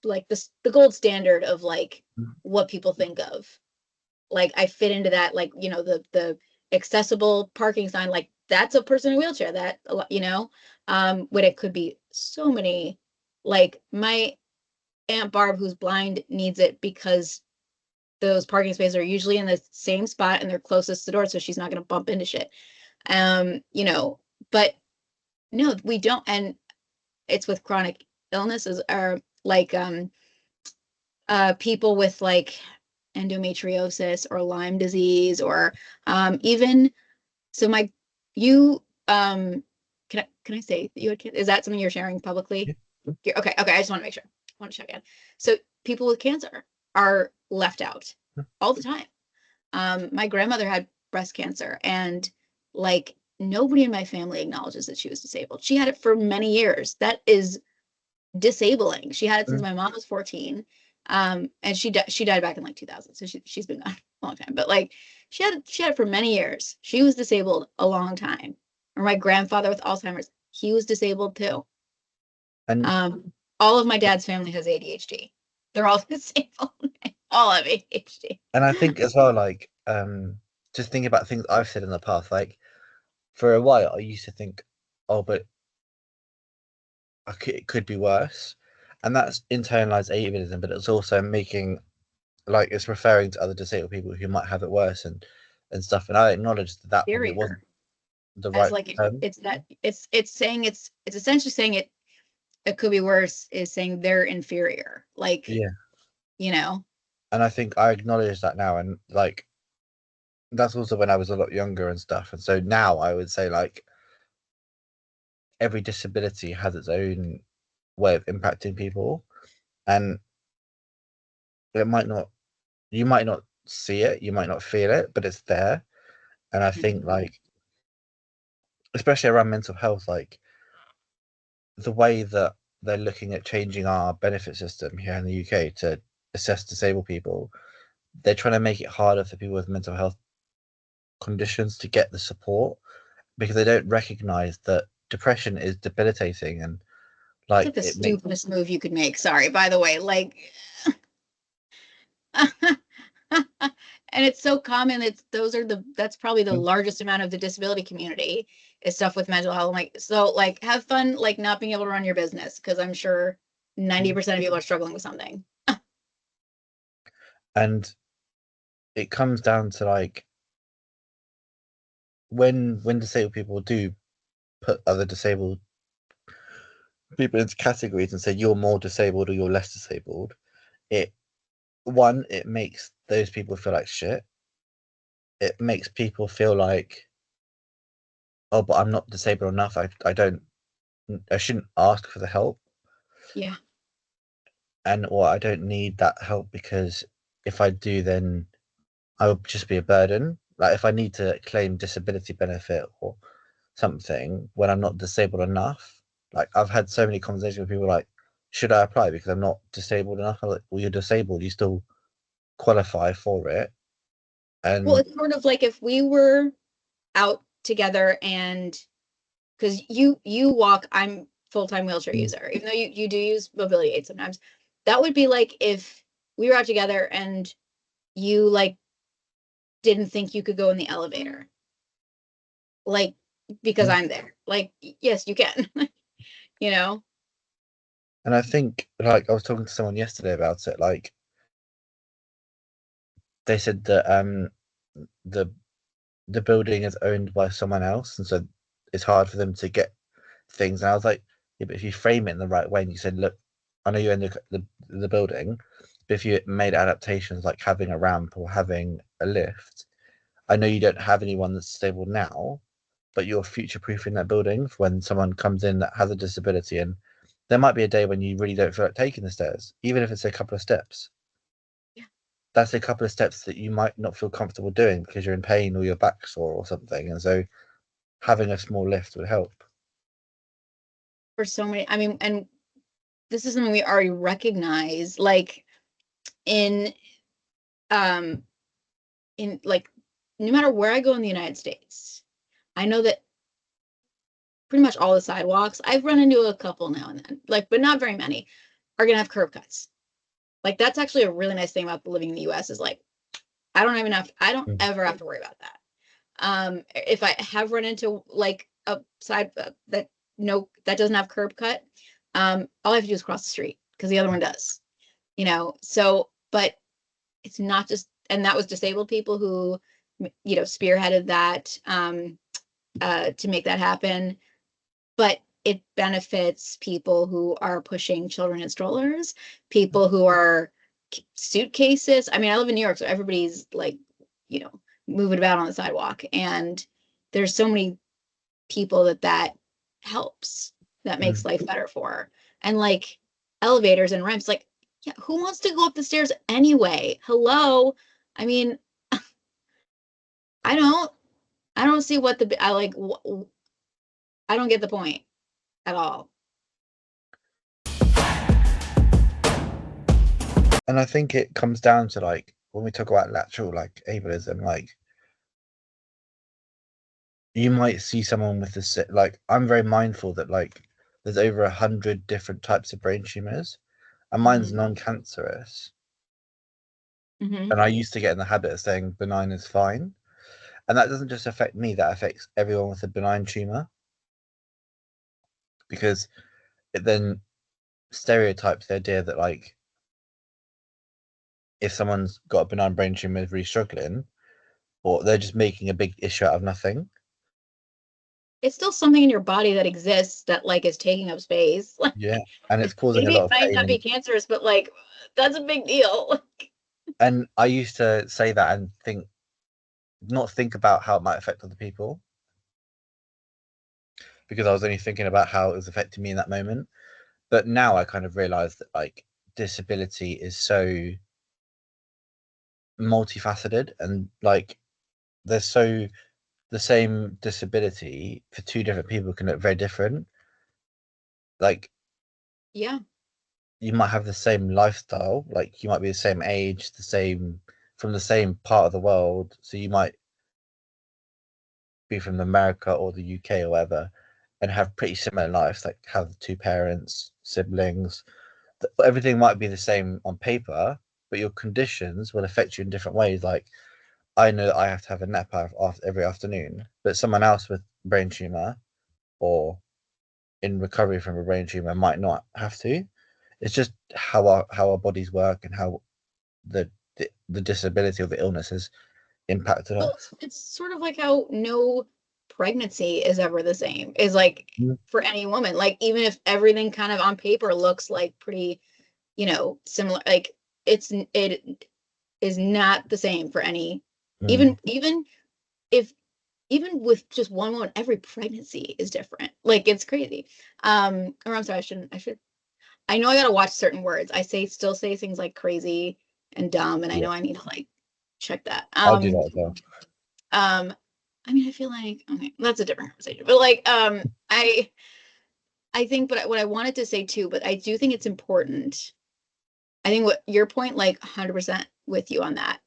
like the gold standard of like what people think of. Like I fit into that, like, you know, the accessible parking sign, like that's a person in a wheelchair, that, you know, when it could be so many, like my Aunt Barb, who's blind, needs it because those parking spaces are usually in the same spot and they're closest to the door, so she's not going to bump into shit. You know, but no, we don't. And it's with chronic illnesses, or like people with like endometriosis or Lyme disease, or even so my you can I say that you had kids? Is that something you're sharing publicly? Okay, I just want to make sure. I want to check in. So people with cancer are left out all the time. My grandmother had breast cancer, and like nobody in my family acknowledges that she was disabled. She had it for many years. That is disabling. She had it since my mom was 14. And she died back in like 2000. So she's been gone a long time. But like she had it for many years. She was disabled a long time. Or my grandfather with Alzheimer's, he was disabled too. And all of my dad's family has ADHD. They're all disabled. All have ADHD. I think as well, like, just thinking about things I've said in the past, like, for a while I used to think, oh, but it could be worse, and that's internalized ableism, but it's also making, like, it's referring to other disabled people who might have it worse and stuff. And I acknowledge that probably wasn't the As right like term. it's saying it's essentially saying it could be worse, is saying they're inferior. Like, Yeah. you know. And I think I acknowledge that now, and like that's also when I was a lot younger and stuff. And so now I would say, like, every disability has its own way of impacting people, and it might not, you might not see it, you might not feel it, but it's there. And I think, like, especially around mental health, like the way that they're looking at changing our benefit system here in the UK to assess disabled people, they're trying to make it harder for people with mental health conditions to get the support, because they don't recognize that depression is debilitating, and It's like like the it makes stupidest move you could make. Sorry, by the way. Like and it's so common. That's probably the largest amount of the disability community is stuff with mental health. Like, so like have fun like not being able to run your business, because I'm sure 90% of people are struggling with something. and it comes down to, like, when disabled people do put other disabled people into categories and say you're more disabled or you're less disabled, it it makes those people feel like shit. It makes people feel like, oh, but I'm not disabled enough. I shouldn't ask for the help. Yeah. Or I don't need that help, because if I do, then I would just be a burden. Like, if I need to claim disability benefit or something when I'm not disabled enough, like, I've had so many conversations with people like, should I apply because I'm not disabled enough? I'm like, well, you're disabled, you still qualify for it. Well, And it's sort of like if we were out together, and because you walk, I'm full-time wheelchair user, even though you do use mobility aids sometimes. That would be like if we were out together and you like didn't think you could go in the elevator, like, because I'm there. Like, yes, you can. you know. I think, like, I was talking to someone yesterday about it, like, they said that the building is owned by someone else, and so it's hard for them to get things. And I was like, yeah, but if you frame it in the right way and you said, look, I know you own the building, but if you made adaptations like having a ramp or having a lift, I know you don't have anyone that's stable now, but you're future proofing that building for when someone comes in that has a disability. And there might be a day when you really don't feel like taking the stairs, even if it's a couple of steps. Yeah. That's a couple of steps that you might not feel comfortable doing because you're in pain or your back's sore or something. And so having a small lift would help. For so many, I mean, and this is something we already recognize, like in um in like no matter where I go in the United States, I know that pretty much all the sidewalks, I've run into a couple now and then, like, but not very many, are gonna have curb cuts. Like, that's actually a really nice thing about living in the US, is like I don't ever have to worry about that. If I have run into like a side that doesn't have curb cut, all I have to do is cross the street because the other one does. So, but it's not just, and that was disabled people who spearheaded that to make that happen. But it benefits people who are pushing children in strollers, people who are suitcases. I mean, I live in New York, so everybody's like, moving about on the sidewalk, and there's so many people that helps, that makes life better for. And like elevators and ramps, like, yeah, who wants to go up the stairs anyway? Hello. I mean, I don't see what I don't get the point at all. And I think it comes down to like when we talk about lateral, like ableism, like you might see someone with this, like I'm very mindful that like there's over 100 different types of brain tumors, and mine's Mhm. non-cancerous. Mhm. And I used to get in the habit of saying benign is fine, and that doesn't just affect me; that affects everyone with a benign tumor, because it then stereotypes the idea that like if someone's got a benign brain tumor is really struggling, or they're just making a big issue out of nothing. It's still something in your body that exists that like is taking up space. Like Yeah, and it's causing a maybe lot it of might pain. not be And cancerous, but like that's a big deal. I used to say that and not think about how it might affect other people, because I was only thinking about how it was affecting me in that moment. But now I kind of realize that like disability is so multifaceted, and like there's so the same disability for two different people can look very different. Like Yeah. you might have the same lifestyle, like you might be the same age, the same from the same part of the world. So you might be from America or the UK or whatever, and have pretty similar lives, like have two parents, siblings. Everything might be the same on paper, but your conditions will affect you in different ways. Like I know that I have to have a nap after every afternoon, but someone else with brain tumor or in recovery from a brain tumor might not have to. It's just how our bodies work and how the disability or the illness has impacted Well, us. it's sort of like how no pregnancy is ever the same. Is like Mm. for any woman, like even if everything kind of on paper looks like pretty, similar, like it is not the same for any, Mm. even if even with just one woman, every pregnancy is different. Like it's crazy. Or I'm sorry, I know I gotta watch certain words. Still say things like crazy and dumb, and I Yeah, know I need to like check that. I do that as well. Um, I mean, I feel like okay, that's a different conversation. But like, I think, but what I wanted to say too, but I do think it's important. I think what your point, like, 100% with you on that.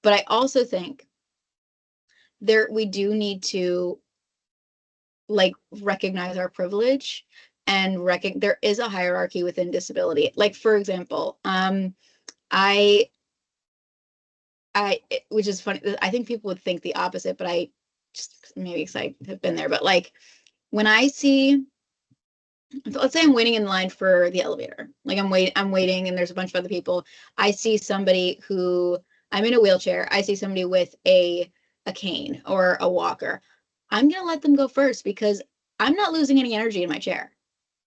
But I also think we do need to like recognize our privilege and there is a hierarchy within disability. Like for example, I which is funny. I think people would think the opposite, but I just maybe because I have been there. But like when I see, let's say I'm waiting in line for the elevator, like I'm waiting, and there's a bunch of other people. I see somebody who I'm in a wheelchair. I see somebody with a cane or a walker. I'm gonna let them go first because I'm not losing any energy in my chair.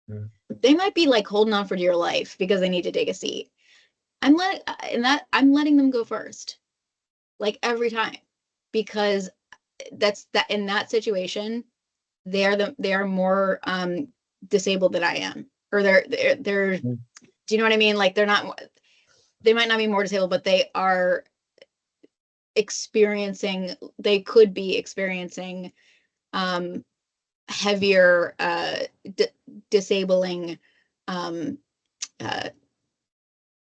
Mm. They might be like holding on for dear life because they need to take a seat. I'm letting them go first, like every time, because that's that in that situation, they are more disabled than I am, or they're Mm. do you know what I mean? Like they might not be more disabled, but they are they could be experiencing um heavier disabling um uh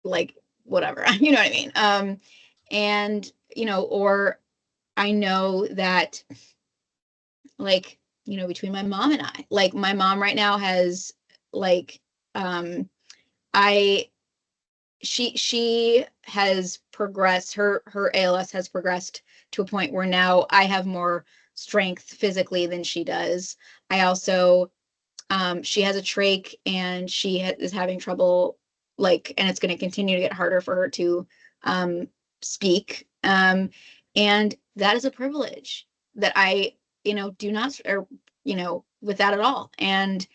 like whatever, you know what I mean? And or I know that like, between my mom and I, like my mom right now has like um I she has progressed, her ALS has progressed to a point where now I have more strength physically than she does. I also she has a trach and is having trouble, like, and it's going to continue to get harder for her to um speak, and that is a privilege that I do not, or with that at all. And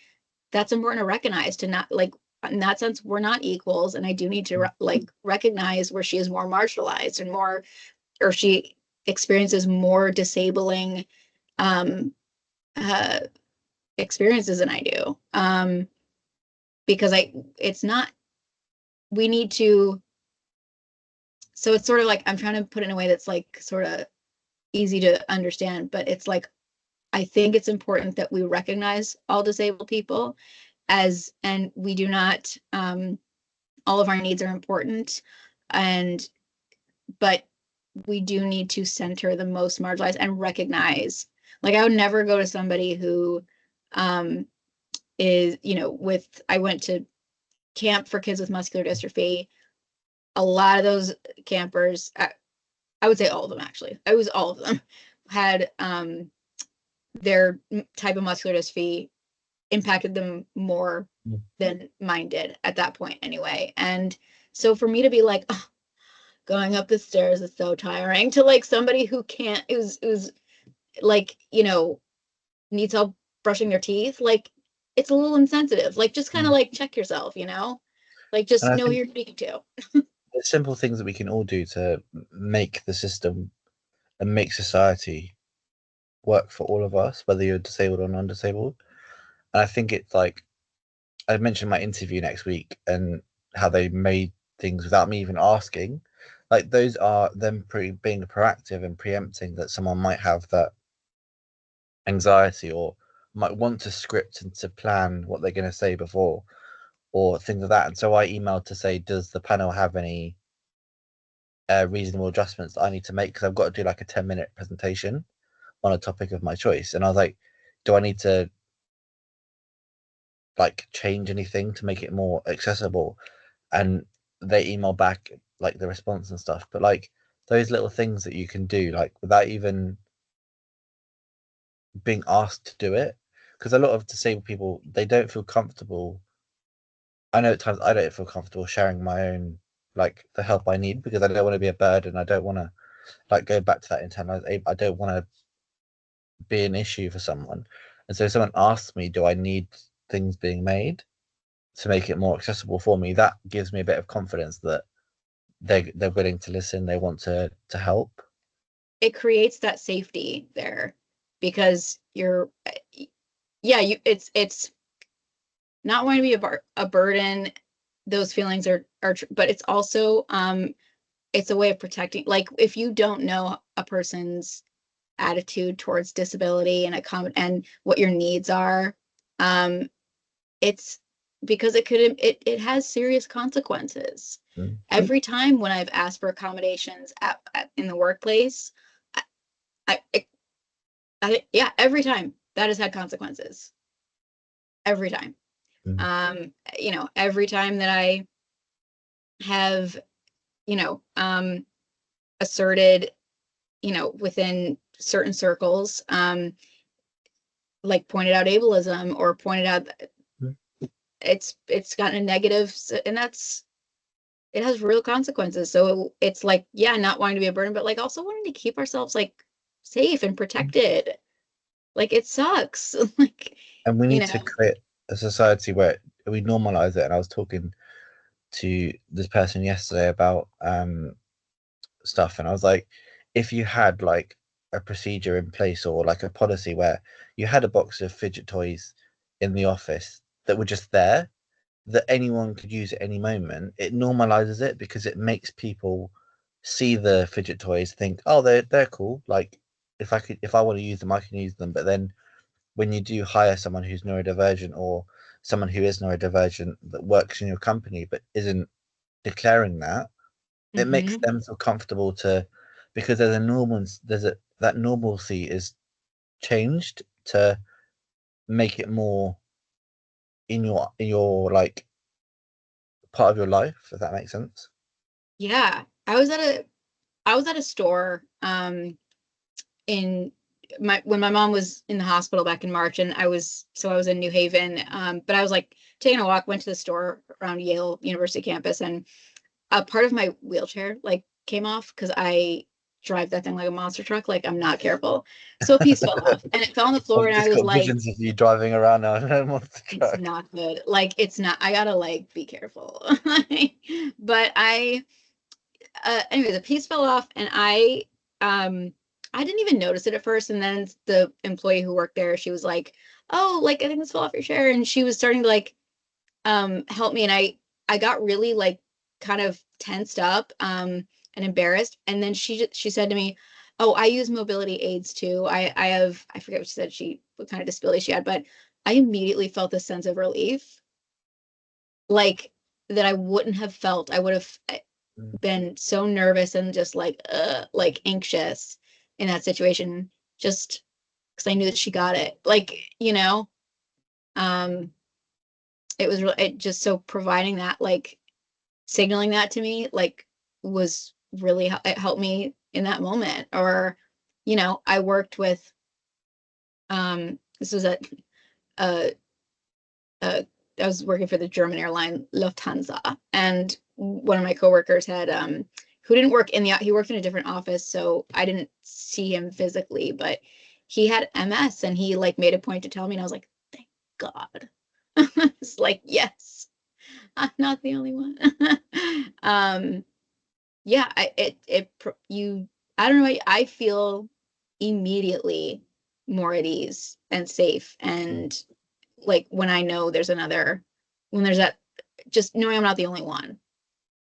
that's important to recognize, to not like, in that sense we're not equals, and I do need to like recognize where she is more marginalized and more, or she experiences more disabling um uh experiences than I do. Because it's not, we need to, so it's sort of like, I'm trying to put it in a way that's like sort of easy to understand, but it's like, I think it's important that we recognize all disabled people and we do not, all of our needs are important. But we do need to center the most marginalized and recognize, like, I would never go to somebody who is, I went to camp for kids with muscular dystrophy. A lot of those campers, I would say all of them, actually, it was all of them, had their type of muscular dystrophy impacted them more than mine did at that point anyway. And so for me to be like, oh, going up the stairs is so tiring, to like somebody who can't, who's like, needs help brushing their teeth, like, it's a little insensitive. Like, just kind of like check yourself, like, just And I know who think you're speaking to. there's simple things that we can all do to make the system and make society work for all of us, whether you're disabled or non-disabled. And I think it's like, I mentioned my interview next week and how they made things without me even asking. Like, those are them being proactive and preempting that someone might have that anxiety or might want to script and to plan what they're going to say before, or things like that. And so I emailed to say, does the panel have any reasonable adjustments that I need to make? Because I've got to do like a 10-minute presentation on a topic of my choice. And I was like, do I need to like change anything to make it more accessible? And they email back like the response and stuff. But like those little things that you can do, like without even being asked to do it, because a lot of disabled people, they don't feel comfortable. I know at times I don't feel comfortable sharing my own, like the help I need, because I don't want to be a burden. I don't want to like go back to that internalized. I don't want to be an issue for someone. And so if someone asks me, do I need things being made to make it more accessible for me? That gives me a bit of confidence that they're willing to listen. They want to help. It creates that safety there, because it's not going to be a burden. Those feelings are but it's also it's a way of protecting. Like, if you don't know a person's attitude towards disability and what your needs are, it's because it has serious consequences. Mm. Every time when I've asked for accommodations in the workplace, I, yeah, every time that has had consequences. Every time. Mm. Every time that I have, asserted, within certain circles, like pointed out ableism or pointed out that Mm. it's gotten a negative, and it has real consequences. So it's like, yeah, not wanting to be a burden, but like also wanting to keep ourselves like safe and protected. Like, it sucks. Like, And we you need know, to create a society where we normalize it. And I was talking to this person yesterday about stuff, and I was like, if you had like a procedure in place or like a policy where you had a box of fidget toys in the office that were just there, that anyone could use at any moment, it normalizes it, because it makes people see the fidget toys, think, oh, they're cool. Like, if I want to use them, I can use them. But then when you do hire someone who's neurodivergent, or someone who is neurodivergent that works in your company but isn't declaring that, it makes them feel comfortable to, because that normalcy is changed to make it more in your like part of your life, if that makes sense. yeah, I was at a store in when my mom was in the hospital back in March, and I was in New Haven, but I was like taking a walk, went to the store around Yale University campus, and a part of my wheelchair like came off because I drive that thing like a monster truck, like I'm not careful. So a piece fell off and it fell on the floor, I've and I just was got like, visions of you driving around now in a monster it's truck. not good. Like, it's not, I gotta like be careful. But anyways, a piece fell off, and I didn't even notice it at first. And then the employee who worked there, she was like, oh, like, I think this fell off your chair. And she was starting to like help me. And I got really like kind of tensed up and embarrassed. And then she said to me, oh, I use mobility aids too. I forget what she said, what kind of disability she had, but I immediately felt this sense of relief, like, that I wouldn't have felt. I would have, been so nervous and just like anxious in that situation, just because I knew that she got it. Like, it was it just so providing that, like signaling that to me, like was really it helped me in that moment. Or, I worked with this was a, a I was working for the German airline Lufthansa, and one of my coworkers had who didn't work in the he worked in a different office, so I didn't see him physically, but he had MS, and he like made a point to tell me, and I was like, thank God. It's like, yes, I'm not the only one. Yeah, I don't know, I feel immediately more at ease and safe, and like when I know when there's that, just knowing I'm not the only one,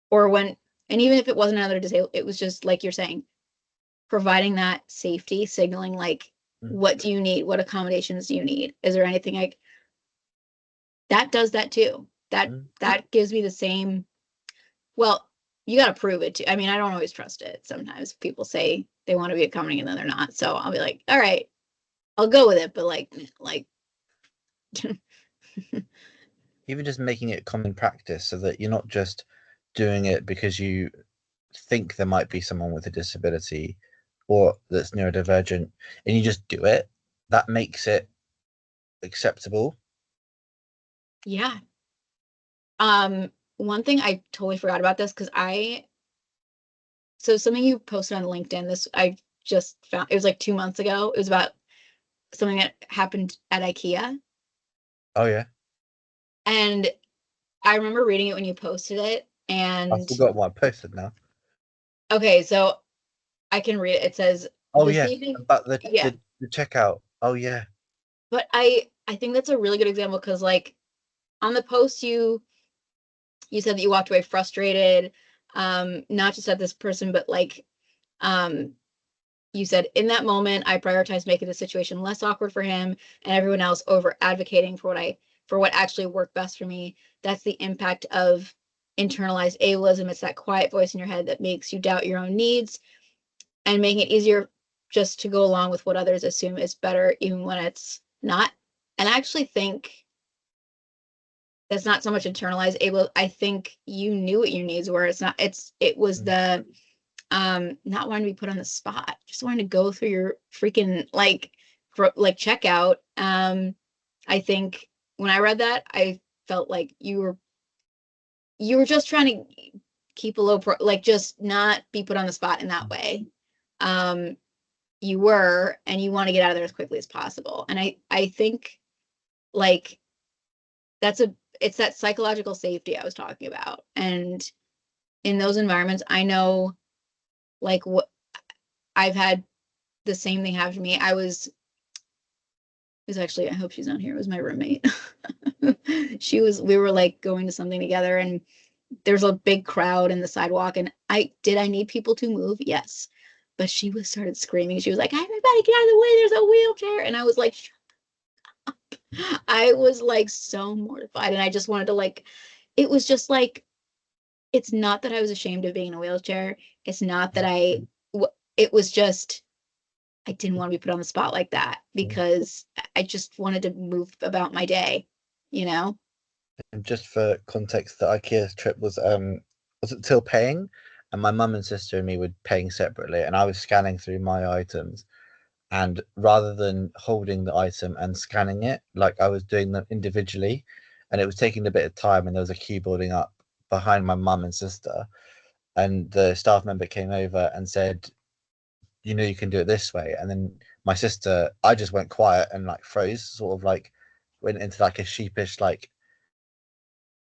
or when, and even if it wasn't another disabled, it was just like you're saying, providing that safety, signaling like, what do you need? What accommodations do you need? Is there anything that does that too? That gives me the same, well, you got to prove it too. I mean, I don't always trust it. Sometimes people say they want to be accommodating and then they're not. So I'll be like, all right, I'll go with it. But like, Even just making it common practice so that you're not just doing it because you think there might be someone with a disability or that's neurodivergent and you just do it, that makes it acceptable. yeah. One thing I totally forgot about this, because so something you posted on LinkedIn, this I just found, it was like 2 months ago. It was about something that happened at IKEA. Oh yeah, And I remember reading it when you posted it. I And forgot what I posted now. okay, so I can read it. It says, Oh this yeah, evening, about yeah. the checkout. Oh yeah. But I think that's a really good example, because like on the post you said that you walked away frustrated, not just at this person, but like um you said, in that moment, I prioritized making the situation less awkward for him and everyone else over advocating for what actually worked best for me. That's the impact of internalized ableism. It's that quiet voice in your head that makes you doubt your own needs and making it easier just to go along with what others assume is better, even when it's not. And I actually think that's not so much internalized able. I think you knew what your needs were. It was the not wanting to be put on the spot, just wanting to go through your freaking like checkout. I think when I read that, I felt like you were just trying to keep a low like just not be put on the spot in that way. um you were, and you want to get out of there as quickly as possible. And I think like that's it's that psychological safety I was talking about. And in those environments, I know like what I've had the same thing happen to me. It was actually, I hope she's not here, it was my roommate. We were like going to something together, and there's a big crowd in the sidewalk, and I need people to move? Yes. But she started screaming. She was like, everybody get out of the way, there's a wheelchair. And I was like, I was like so mortified, and I just wanted to like, it was just like, it's not that I was ashamed of being in a wheelchair. It's not that it was just, I didn't want to be put on the spot like that, because I just wanted to move about my day, you know? And just for context, the IKEA trip was it till paying, and my mum and sister and me were paying separately, and I was scanning through my items, and rather than holding the item and scanning it, like I was doing them individually, and it was taking a bit of time, and there was a queue building up behind my mum and sister, and the staff member came over and said, you know, you can do it this way. And then my sister, I just went quiet and like froze, sort of like went into like a sheepish like,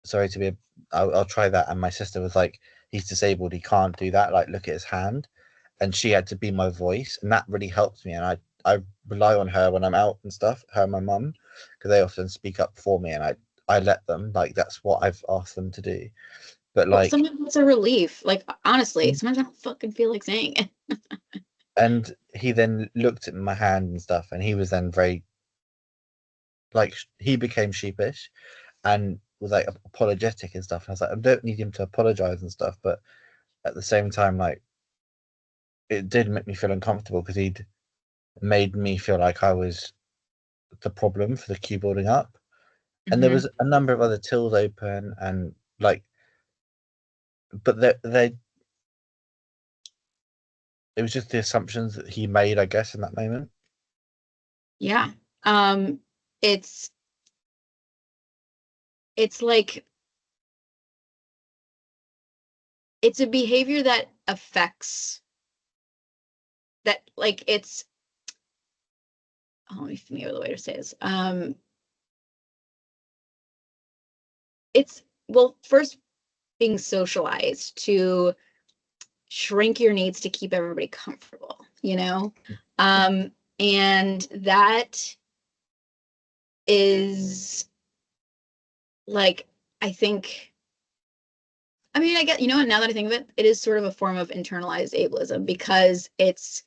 sorry to be I'll try that. And my sister was like, he's disabled, he can't do that, like look at his hand. And she had to be my voice, and that really helped me. And I rely on her when I'm out and stuff, her and my mum, because they often speak up for me, and I let them, like that's what I've asked them to do. But Well, like, sometimes it's a relief. Like, honestly, sometimes I don't fucking feel like saying it. and he then looked at my hand and stuff, and he was then very like, he became sheepish and was like apologetic and stuff. And I was like, I don't need him to apologize and stuff, but at the same time, like, it did make me feel uncomfortable because he'd made me feel like I was the problem for the keyboarding up. And there was a number of other tills open, and like, but they it was just the assumptions that he made, I guess, in that moment. Yeah. It's like it's a behavior that affects that, like, it's, oh, let me think of the way to say this. It's, well, first, being socialized to shrink your needs to keep everybody comfortable, you know? And that is like, I think, I mean, I get, you know, and now that I think of it, it is sort of a form of internalized ableism, because it's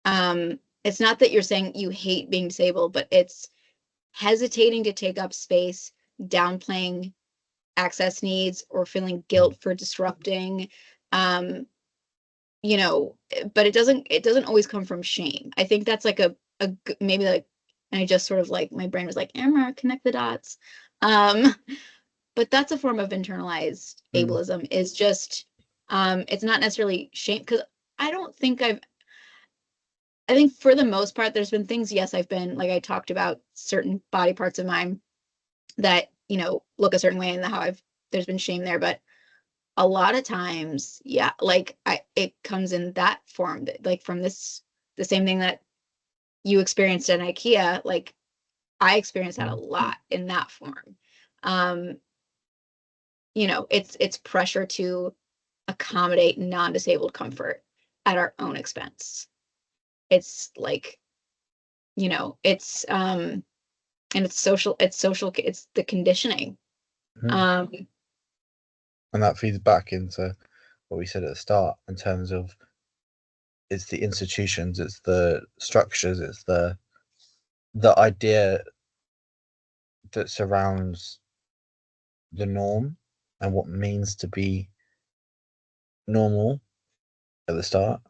not that you're saying you hate being disabled, but it's hesitating to take up space, downplaying access needs, or feeling guilt for disrupting. You know, but it doesn't always come from shame. I think that's like a maybe, like, and I just sort of, like, my brain was like, Emma, connect the dots. But that's a form of internalized ableism, is just, it's not necessarily shame, because I don't think I think for the most part, there's been things, yes, I've been, like, I talked about certain body parts of mine that, you know, look a certain way, and how there's been shame there. But a lot of times, yeah, like, it comes in that form, that, like, from the same thing that you experienced at IKEA, like, I experienced that a lot in that form. You know, it's pressure to accommodate non-disabled comfort at our own expense. It's like, you know, it's and it's social, it's the conditioning. Um And that feeds back into what we said at the start in terms of, it's the institutions, it's the structures, it's the idea that surrounds the norm and what means to be normal at the start.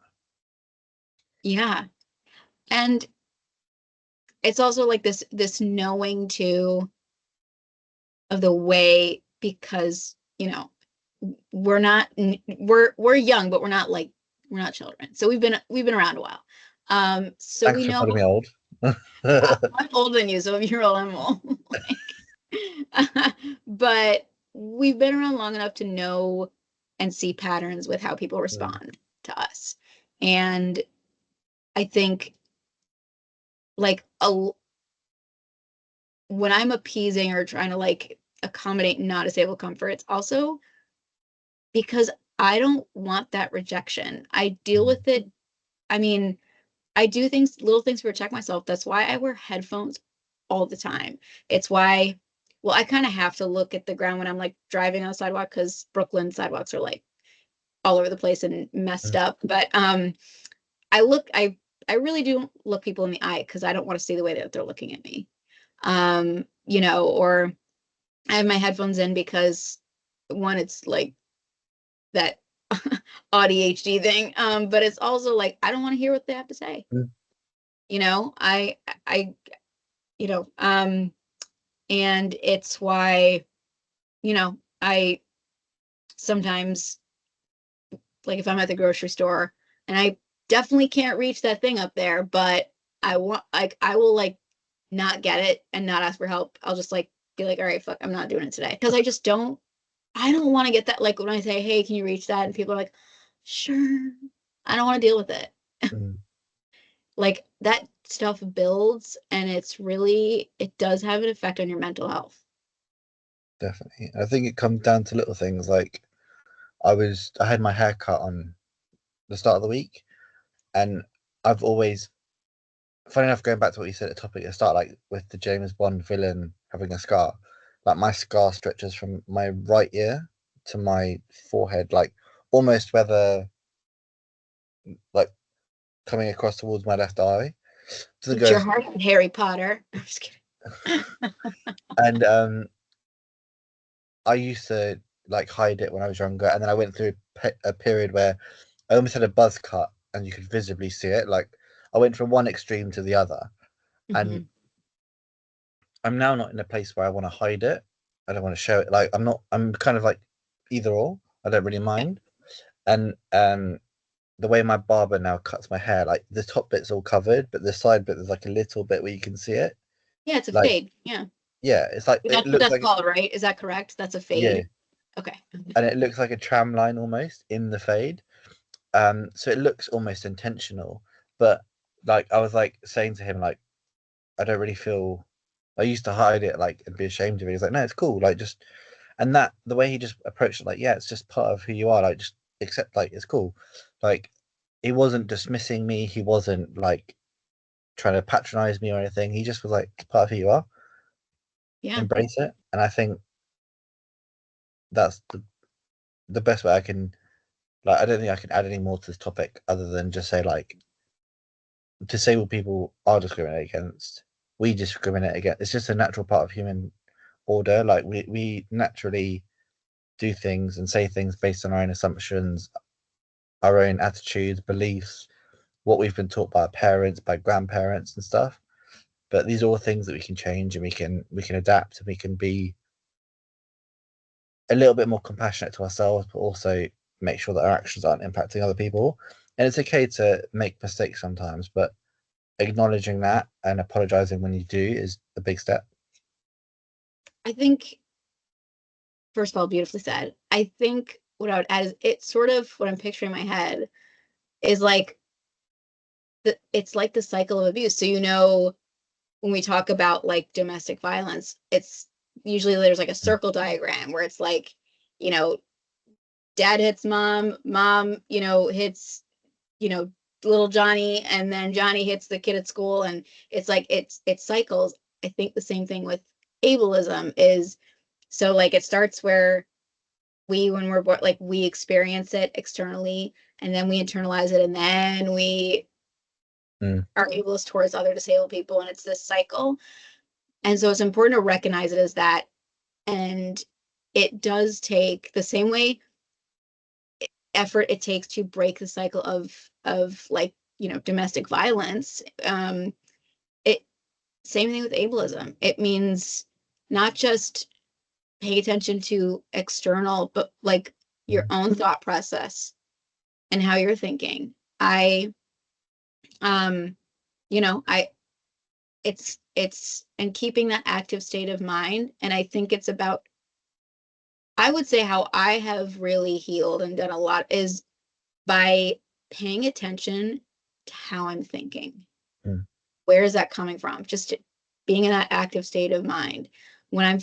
yeah. And it's also like this knowing too of the way, because, you know, we're young, but we're not, like, we're not children, so we've been around a while. So Thanks we for know, calling me old. I'm older than you, so if you're old, I'm old. Like, but we've been around long enough to know and see patterns with how people respond to us. And I think, like, when I'm appeasing or trying to, like, accommodate not disabled comfort, it's also because I don't want that rejection. I deal with it. I mean, I do things, little things, to protect myself. That's why I wear headphones all the time. It's why, well, I kind of have to look at the ground when I'm, like, driving on the sidewalk, because Brooklyn sidewalks are, like, all over the place and messed up. But I really do look people in the eye, because I don't want to see the way that they're looking at me. You know, or I have my headphones in because, one, it's like that ADHD thing. But it's also like, I don't want to hear what they have to say. You know, I, you know, and it's why, you know, I sometimes, like, if I'm at the grocery store and I definitely can't reach that thing up there, but I want, like, I will, like, not get it and not ask for help. I'll just, like, be like, all right, fuck, I'm not doing it today. Because I don't want to get that, like, when I say, hey, can you reach that? And people are like, sure. I don't want to deal with it. Like, that stuff builds, and it does have an effect on your mental health. Definitely. I think it comes down to little things like, I had my hair cut on the start of the week, and I've always, funny enough, going back to what you said at the topic at the start, like with the James Bond villain having a scar, like, my scar stretches from my right ear to my forehead, like almost whether, like, coming across towards my left eye. So it Eat your goes, heart out, Harry Potter. I'm just kidding. and I used to like hide it when I was younger, and then I went through a period where I almost had a buzz cut, and you could visibly see it. Like I went from one extreme to the other, and Mhm. I'm now not in a place where I want to hide it. I don't want to show it. Like I'm not. I'm kind of like either or. I don't really Yeah. mind. And the way my barber now cuts my hair, like the top bit's all covered, but the side bit there's like a little bit where you can see it. Yeah, it's a Like fade. Yeah. yeah, it's like it That's what looks that's like called, right? Is that correct? That's a yeah, fade. Okay. and it looks like a tram line almost in the fade. So it looks almost intentional. But like I was like saying to him, like I don't really feel. I used to hide it like and be ashamed of it. He's like, no, it's cool. Like just and that the way he just approached it, like yeah, it's just part of who you are. Like just accept, like it's cool. Like he wasn't dismissing me. He wasn't like trying to patronize me or anything. He just was like, it's part of who you are. Yeah. Embrace it. And I think that's the best way I can. Like I don't think I can add any more to this topic other than just say like disabled people are discriminated against. We discriminate against. It's just a natural part of human order. Like we naturally do things and say things based on our own assumptions, our own attitudes, beliefs, what we've been taught by our parents, by grandparents and stuff. But these are all things that we can change and we can adapt and we can be a little bit more compassionate to ourselves, but also make sure that our actions aren't impacting other people. And it's okay to make mistakes sometimes, but acknowledging that and apologizing when you do is a big step. I think, first of all, beautifully said. I think what I would add is it's sort of what I'm picturing in my head is like it's like the cycle of abuse. So when we talk about like domestic violence, it's usually there's like a circle diagram where it's like, you know, dad hits mom, mom, hits, you know, little Johnny, and then Johnny hits the kid at school, and it's like it cycles. I think the same thing with ableism is, so like it starts where when we're born, like we experience it externally, and then we internalize it, and then we Mm, are ableist towards other disabled people, and it's this cycle. And so it's important to recognize it as that. And it does take the same way effort it takes to break the cycle of like, domestic violence. It Same thing with ableism. It means not just paying attention to external, but like your mm, own thought process and how you're thinking. I you know, I it's and keeping that active state of mind. And I think it's about, I would say how I have really healed and done a lot is by paying attention to how I'm thinking. mm, Where is that coming from? Just being in that active state of mind. When I'm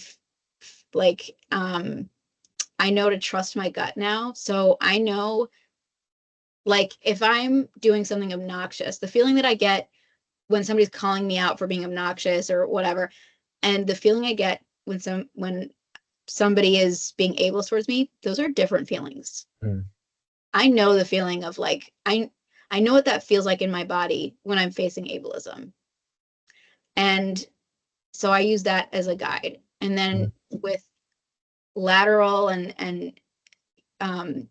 like, I know to trust my gut now. So I know, like, if I'm doing something obnoxious, the feeling that I get when somebody's calling me out for being obnoxious or whatever, and the feeling I get when somebody is being ableist towards me, those are different feelings. mm, I know the feeling of like I know what that feels like in my body when I'm facing ableism. And so I use that as a guide. And mm. then with lateral and um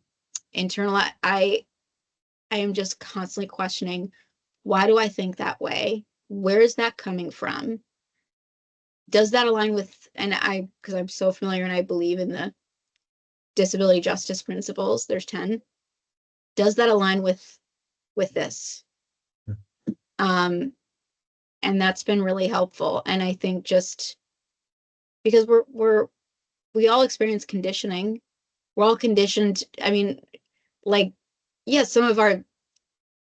internal, I am just constantly questioning, why do I think that way? Where is that coming from? Does that align with, and because I'm so familiar and I believe in the disability justice principles, there's 10. Does that align with this? Um, and that's been really helpful. And I think just because we all experience conditioning, we're all conditioned. I mean, like, yes, some of our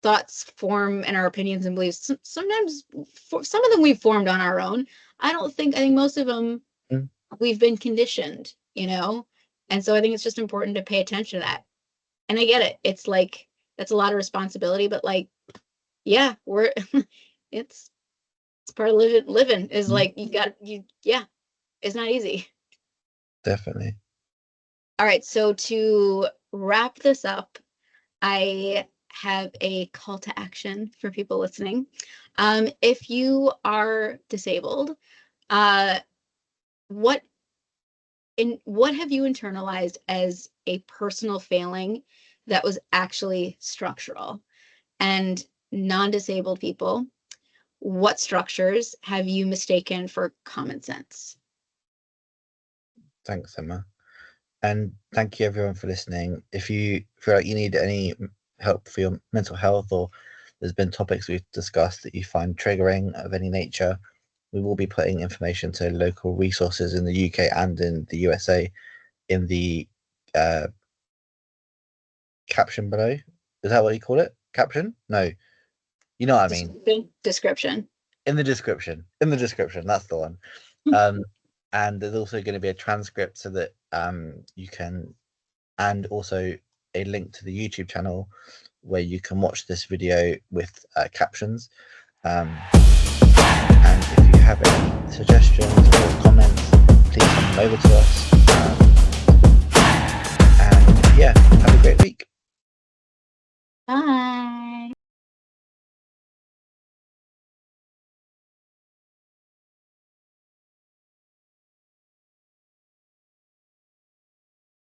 thoughts form and our opinions and beliefs. Sometimes some of them we've formed on our own. I think most of them Mm. we've been conditioned, And so I think it's just important to pay attention to that. And I get it. It's like that's a lot of responsibility, but like, yeah, it's it's part of living is Mm. like yeah, it's not easy. Definitely. All right, so to wrap this up, I have a call to action for people listening. If you are disabled, uh, what what have you internalized as a personal failing that was actually structural? And non-disabled people, what structures have you mistaken for common sense? Thanks, Emma. And thank you everyone for listening. If you feel like you need any help for your mental health, or there's been topics we've discussed that you find triggering of any nature, we will be putting information to local resources in the UK and in the USA in the caption below. Is that what you call it? Caption? No. You know what I mean. Description. In the description. In the description. That's the one. And there's also going to be a transcript so that you can, and also a link to the YouTube channel where you can watch this video with captions. And if you have any suggestions or comments, please send them over to us. And yeah, have a great week. Bye.